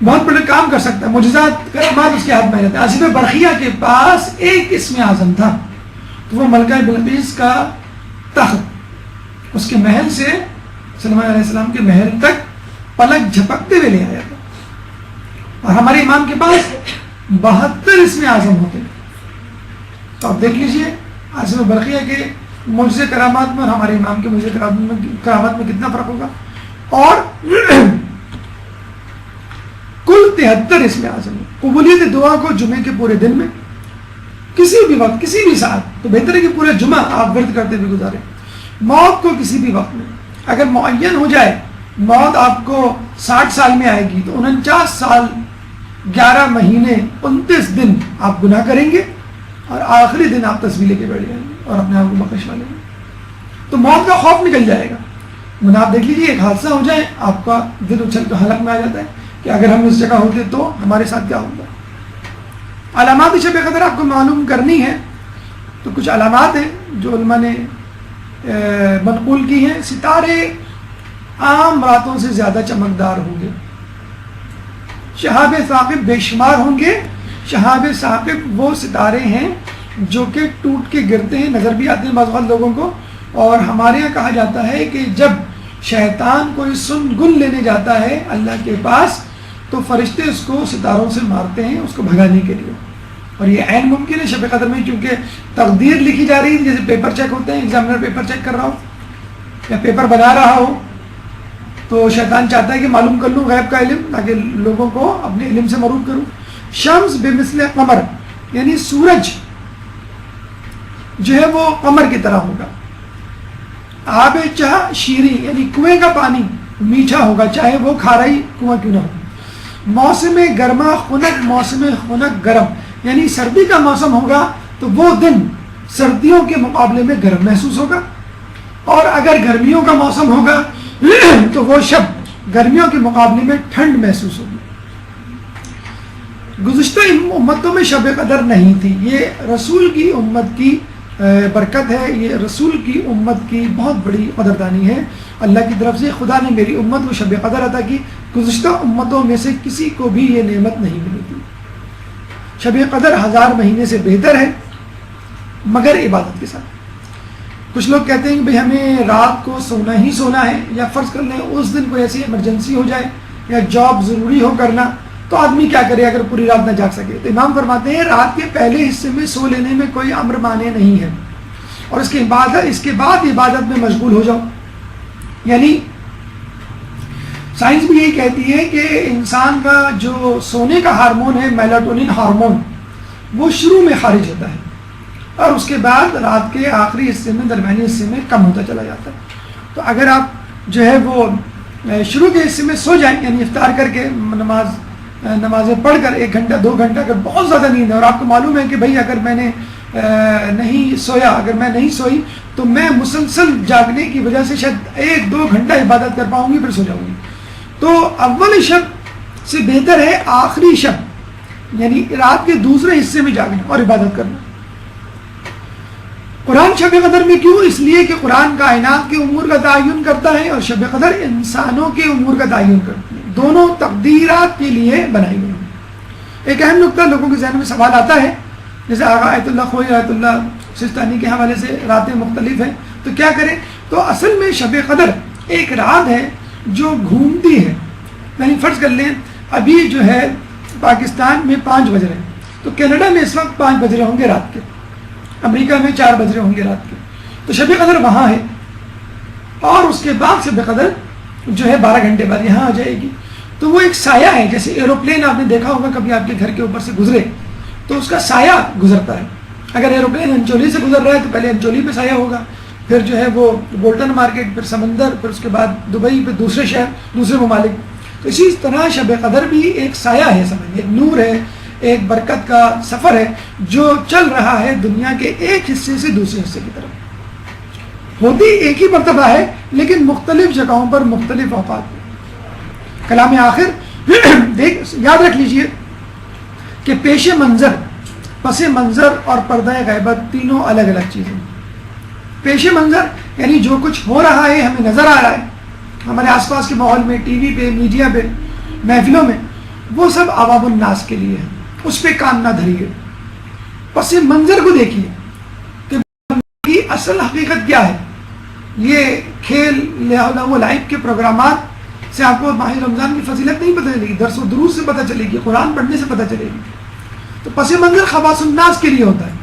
بہت بڑے کام کر سکتا ہے، معجزات کرامات اس کے ہاتھ میں رہتا ہے. آصف برقیہ کے پاس ایک اسم اعظم تھا، تو وہ ملکہ بلقیس کا تخت اس کے محل سے سلیمان علیہ السلام کے محل تک پلک جھپکتے ہوئے لے آیا تھا. اور ہمارے امام کے پاس 72 اسم اعظم ہوتے ہیں. تو آپ دیکھ لیجئے آصف برقیہ کے معجزے کرامات میں اور ہمارے امام کے معجزے کرامات میں کتنا فرق ہوگا. اور کل 73 اسم اعظم. قبولیت دعا کو جمعے کے پورے دن میں کسی بھی وقت کسی بھی ساتھ، تو بہتر ہے کہ پورا جمعہ آپ ورد کرتے ہوئے گزاریں. موت کو کسی بھی وقت میں اگر معین ہو جائے، موت آپ کو 60 سال میں آئے گی تو 49 سال 11 مہینے 29 دن آپ گناہ کریں گے اور آخری دن آپ تصویر لے کے بیٹھ جائیں گے اور اپنے آپ کو بخشوا لیں گے. تو موت کا خوف نکل جائے گا. آپ دیکھ لیجیے ایک حادثہ ہو جائے، آپ کا دل اچھل کے حلق میں آ جاتا ہے کہ اگر ہم اس جگہ ہوتے تو ہمارے ساتھ کیا ہوگا. علامات شب قدر آپ کو معلوم کرنی ہے تو کچھ علامات ہیں جو علماء نے منقول کی ہیں. ستارے عام راتوں سے زیادہ چمکدار ہوں گے. شہاب ثاقب بے شمار ہوں گے. شہاب ثاقب وہ ستارے ہیں جو کہ ٹوٹ کے گرتے ہیں، نظر بھی آتے ہیں بعض اوقات لوگوں کو. اور ہمارے یہاں کہا جاتا ہے کہ جب شیطان کوئی سن گن لینے جاتا ہے اللہ کے پاس تو فرشتے اس کو ستاروں سے مارتے ہیں اس کو بھگانے کے لیے. اور یہ عین ممکن ہے شب قدر میں، کیونکہ تقدیر لکھی جا رہی ہے. جیسے پیپر چیک ہوتے ہیں، ایگزامنر پیپر چیک کر رہا ہو یا پیپر بنا رہا ہو تو شیطان چاہتا ہے کہ معلوم کر لوں غیب کا علم تاکہ لوگوں کو اپنے علم سے معروف کروں. شمس بمثل قمر، یعنی سورج جو ہے وہ قمر کی طرح ہوگا. آب چاہ شیریں، یعنی کنویں کا پانی میٹھا ہوگا چاہے وہ کھارائی کنواں کیوں نہ ہو. موسم گرما خنک، موسم خنک گرم، یعنی سردی کا موسم ہوگا تو وہ دن سردیوں کے مقابلے میں گرم محسوس ہوگا. اور اگر گرمیوں کا موسم ہوگا تو وہ شب گرمیوں کے مقابلے میں ٹھنڈ محسوس ہوگی. گزشتہ امتوں میں شب قدر نہیں تھی. یہ رسول کی امت کی برکت ہے، یہ رسول کی امت کی بہت بڑی قدردانی ہے. اللہ کی طرف سے خدا نے میری امت کو شب قدر عطا کی. گزشتہ امتوں میں سے کسی کو بھی یہ نعمت نہیں ملی تھی. شب قدر 1000 مہینے سے بہتر ہے مگر عبادت کے ساتھ. کچھ لوگ کہتے ہیں کہ بھئی ہمیں رات کو سونا ہی سونا ہے، یا فرض کر لیں اس دن کوئی ایسی ایمرجنسی ہو جائے یا جاب ضروری ہو کرنا تو آدمی کیا کرے اگر پوری رات نہ جاگ سکے. تو امام فرماتے ہیں رات کے پہلے حصے میں سو لینے میں کوئی امر مانع نہیں ہے، اور اس کے بعد عبادت میں مشغول ہو جاؤ. یعنی سائنس بھی یہی کہتی ہے کہ انسان کا جو سونے کا ہارمون ہے میلاٹونن ہارمون، وہ شروع میں خارج ہوتا ہے اور اس کے بعد رات کے آخری حصے میں درمیانی حصے میں کم ہوتا چلا جاتا ہے. تو اگر آپ جو ہے وہ شروع کے حصے میں سو جائیں، یعنی افطار کر کے نمازیں پڑھ کر 1 گھنٹہ 2 گھنٹہ اگر بہت زیادہ نیند ہے اور آپ کو معلوم ہے کہ بھائی اگر میں نے نہیں سویا، اگر میں نہیں سوئی تو میں مسلسل جاگنے کی وجہ سے شاید 1-2 گھنٹہ عبادت کر پاؤں گی پھر سو جاؤں گی. تو اول شب سے بہتر ہے آخری شب یعنی رات کے دوسرے حصے میں جاگنا اور عبادت کرنا. قرآن شب قدر میں کیوں؟ اس لیے کہ قرآن کائنات کے امور کا تعین کرتا ہے اور شب قدر انسانوں کے امور کا تعین کرتا ہے. دونوں تقدیرات کے لیے بنائی گئی. ایک اہم نقطہ لوگوں کے ذہن میں سوال آتا ہے، جیسے آغا آیت اللہ خوئی آیت اللہ سستانی کے حوالے سے راتیں مختلف ہیں تو کیا کریں. تو اصل میں شب قدر ایک رات ہے جو گھومتی ہے. یعنی فرض کر لیں ابھی جو ہے پاکستان میں 5 بج رہے ہیں تو کینیڈا میں اس وقت 5 بج رہے ہوں گے رات کے، امریکہ میں 4 بج رہے ہوں گے رات کے. تو شب قدر وہاں ہے اور اس کے بعد شب قدر جو ہے 12 گھنٹے بعد یہاں آ جائے گی. تو وہ ایک سایہ ہے، جیسے ایروپلین آپ نے دیکھا ہوگا کبھی آپ کے گھر کے اوپر سے گزرے تو اس کا سایہ گزرتا ہے. اگر ایروپلین انچولی سے گزر رہا ہے تو پہلے انچولی پہ سایہ ہوگا، پھر جو ہے وہ بولٹن مارکیٹ، پھر سمندر، پھر اس کے بعد دبئی، پھر دوسرے شہر، دوسرے ممالک. تو اسی طرح شب قدر بھی ایک سایہ ہے، سمجھیں ایک نور ہے، ایک برکت کا سفر ہے جو چل رہا ہے دنیا کے ایک حصے سے دوسرے حصے کی طرف. ہوتی ایک ہی مرتبہ ہے لیکن مختلف جگہوں پر مختلف اوقات. کلام آخر دیکھ یاد رکھ لیجئے کہ پیش منظر پس منظر اور پردہ غیبت تینوں الگ الگ چیزیں ہیں۔ پیش منظر یعنی جو کچھ ہو رہا ہے ہمیں نظر آ رہا ہے ہمارے آس پاس کے ماحول میں، ٹی وی پہ، میڈیا پہ، محفلوں میں، وہ سب عوام الناس کے لیے ہے، اس پہ کان نہ دھریے۔ پس منظر کو دیکھیے کہ کی اصل حقیقت کیا ہے۔ یہ کھیل لہو و لعب کے پروگرامات سے آپ کو ماہ رمضان کی فضیلت نہیں پتہ چلے گی، درس و دروس سے پتہ چلے گی، قرآن پڑھنے سے پتہ چلے گی۔ تو پس منظر خواص الناس کے لیے ہوتا ہے،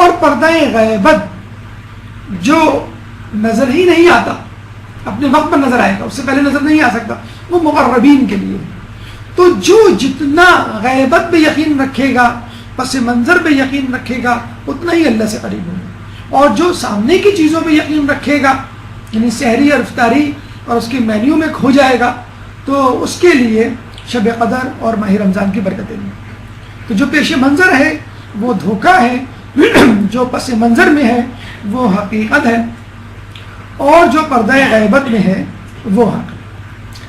اور پردہ غیبت جو نظر ہی نہیں آتا، اپنے وقت پر نظر آئے گا، اس سے پہلے نظر نہیں آ سکتا، وہ مقربین کے لیے۔ تو جو جتنا غیبت پہ یقین رکھے گا، پس منظر پہ یقین رکھے گا، اتنا ہی اللہ سے قریب ہوگا۔ اور جو سامنے کی چیزوں پہ یقین رکھے گا، یعنی سحری اور افطاری اور اس کے مینیو میں کھو جائے گا، تو اس کے لیے شب قدر اور ماہ رمضان کی برکتیں نہیں۔ تو جو پیش منظر ہے وہ دھوکہ ہے، جو پس منظر میں ہے وہ حقیقت ہے، اور جو پردہ غیبت میں ہے وہ حق ہے۔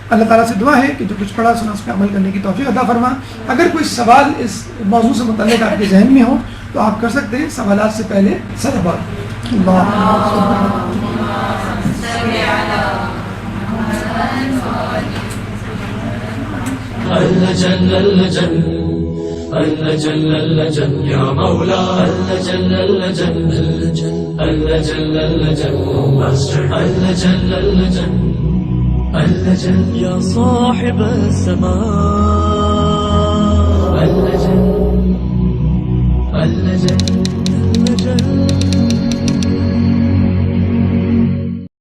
اللہ تعالیٰ سے دعا ہے کہ جو کچھ پڑھا سنا اس پہ عمل کرنے کی توفیق عطا فرما۔ اگر کوئی سوال اس موضوع سے متعلق آپ کے ذہن میں ہو تو آپ کر سکتے ہیں، سوالات سے پہلے صلوات اللہ جل اللہ جل یا مولا اللہ جل اللہ جل اللہ جل اللہ جل اللہ جل اللہ جل اللہ جل یا صاحب السماء اللہ جل اللہ جل اللہ جل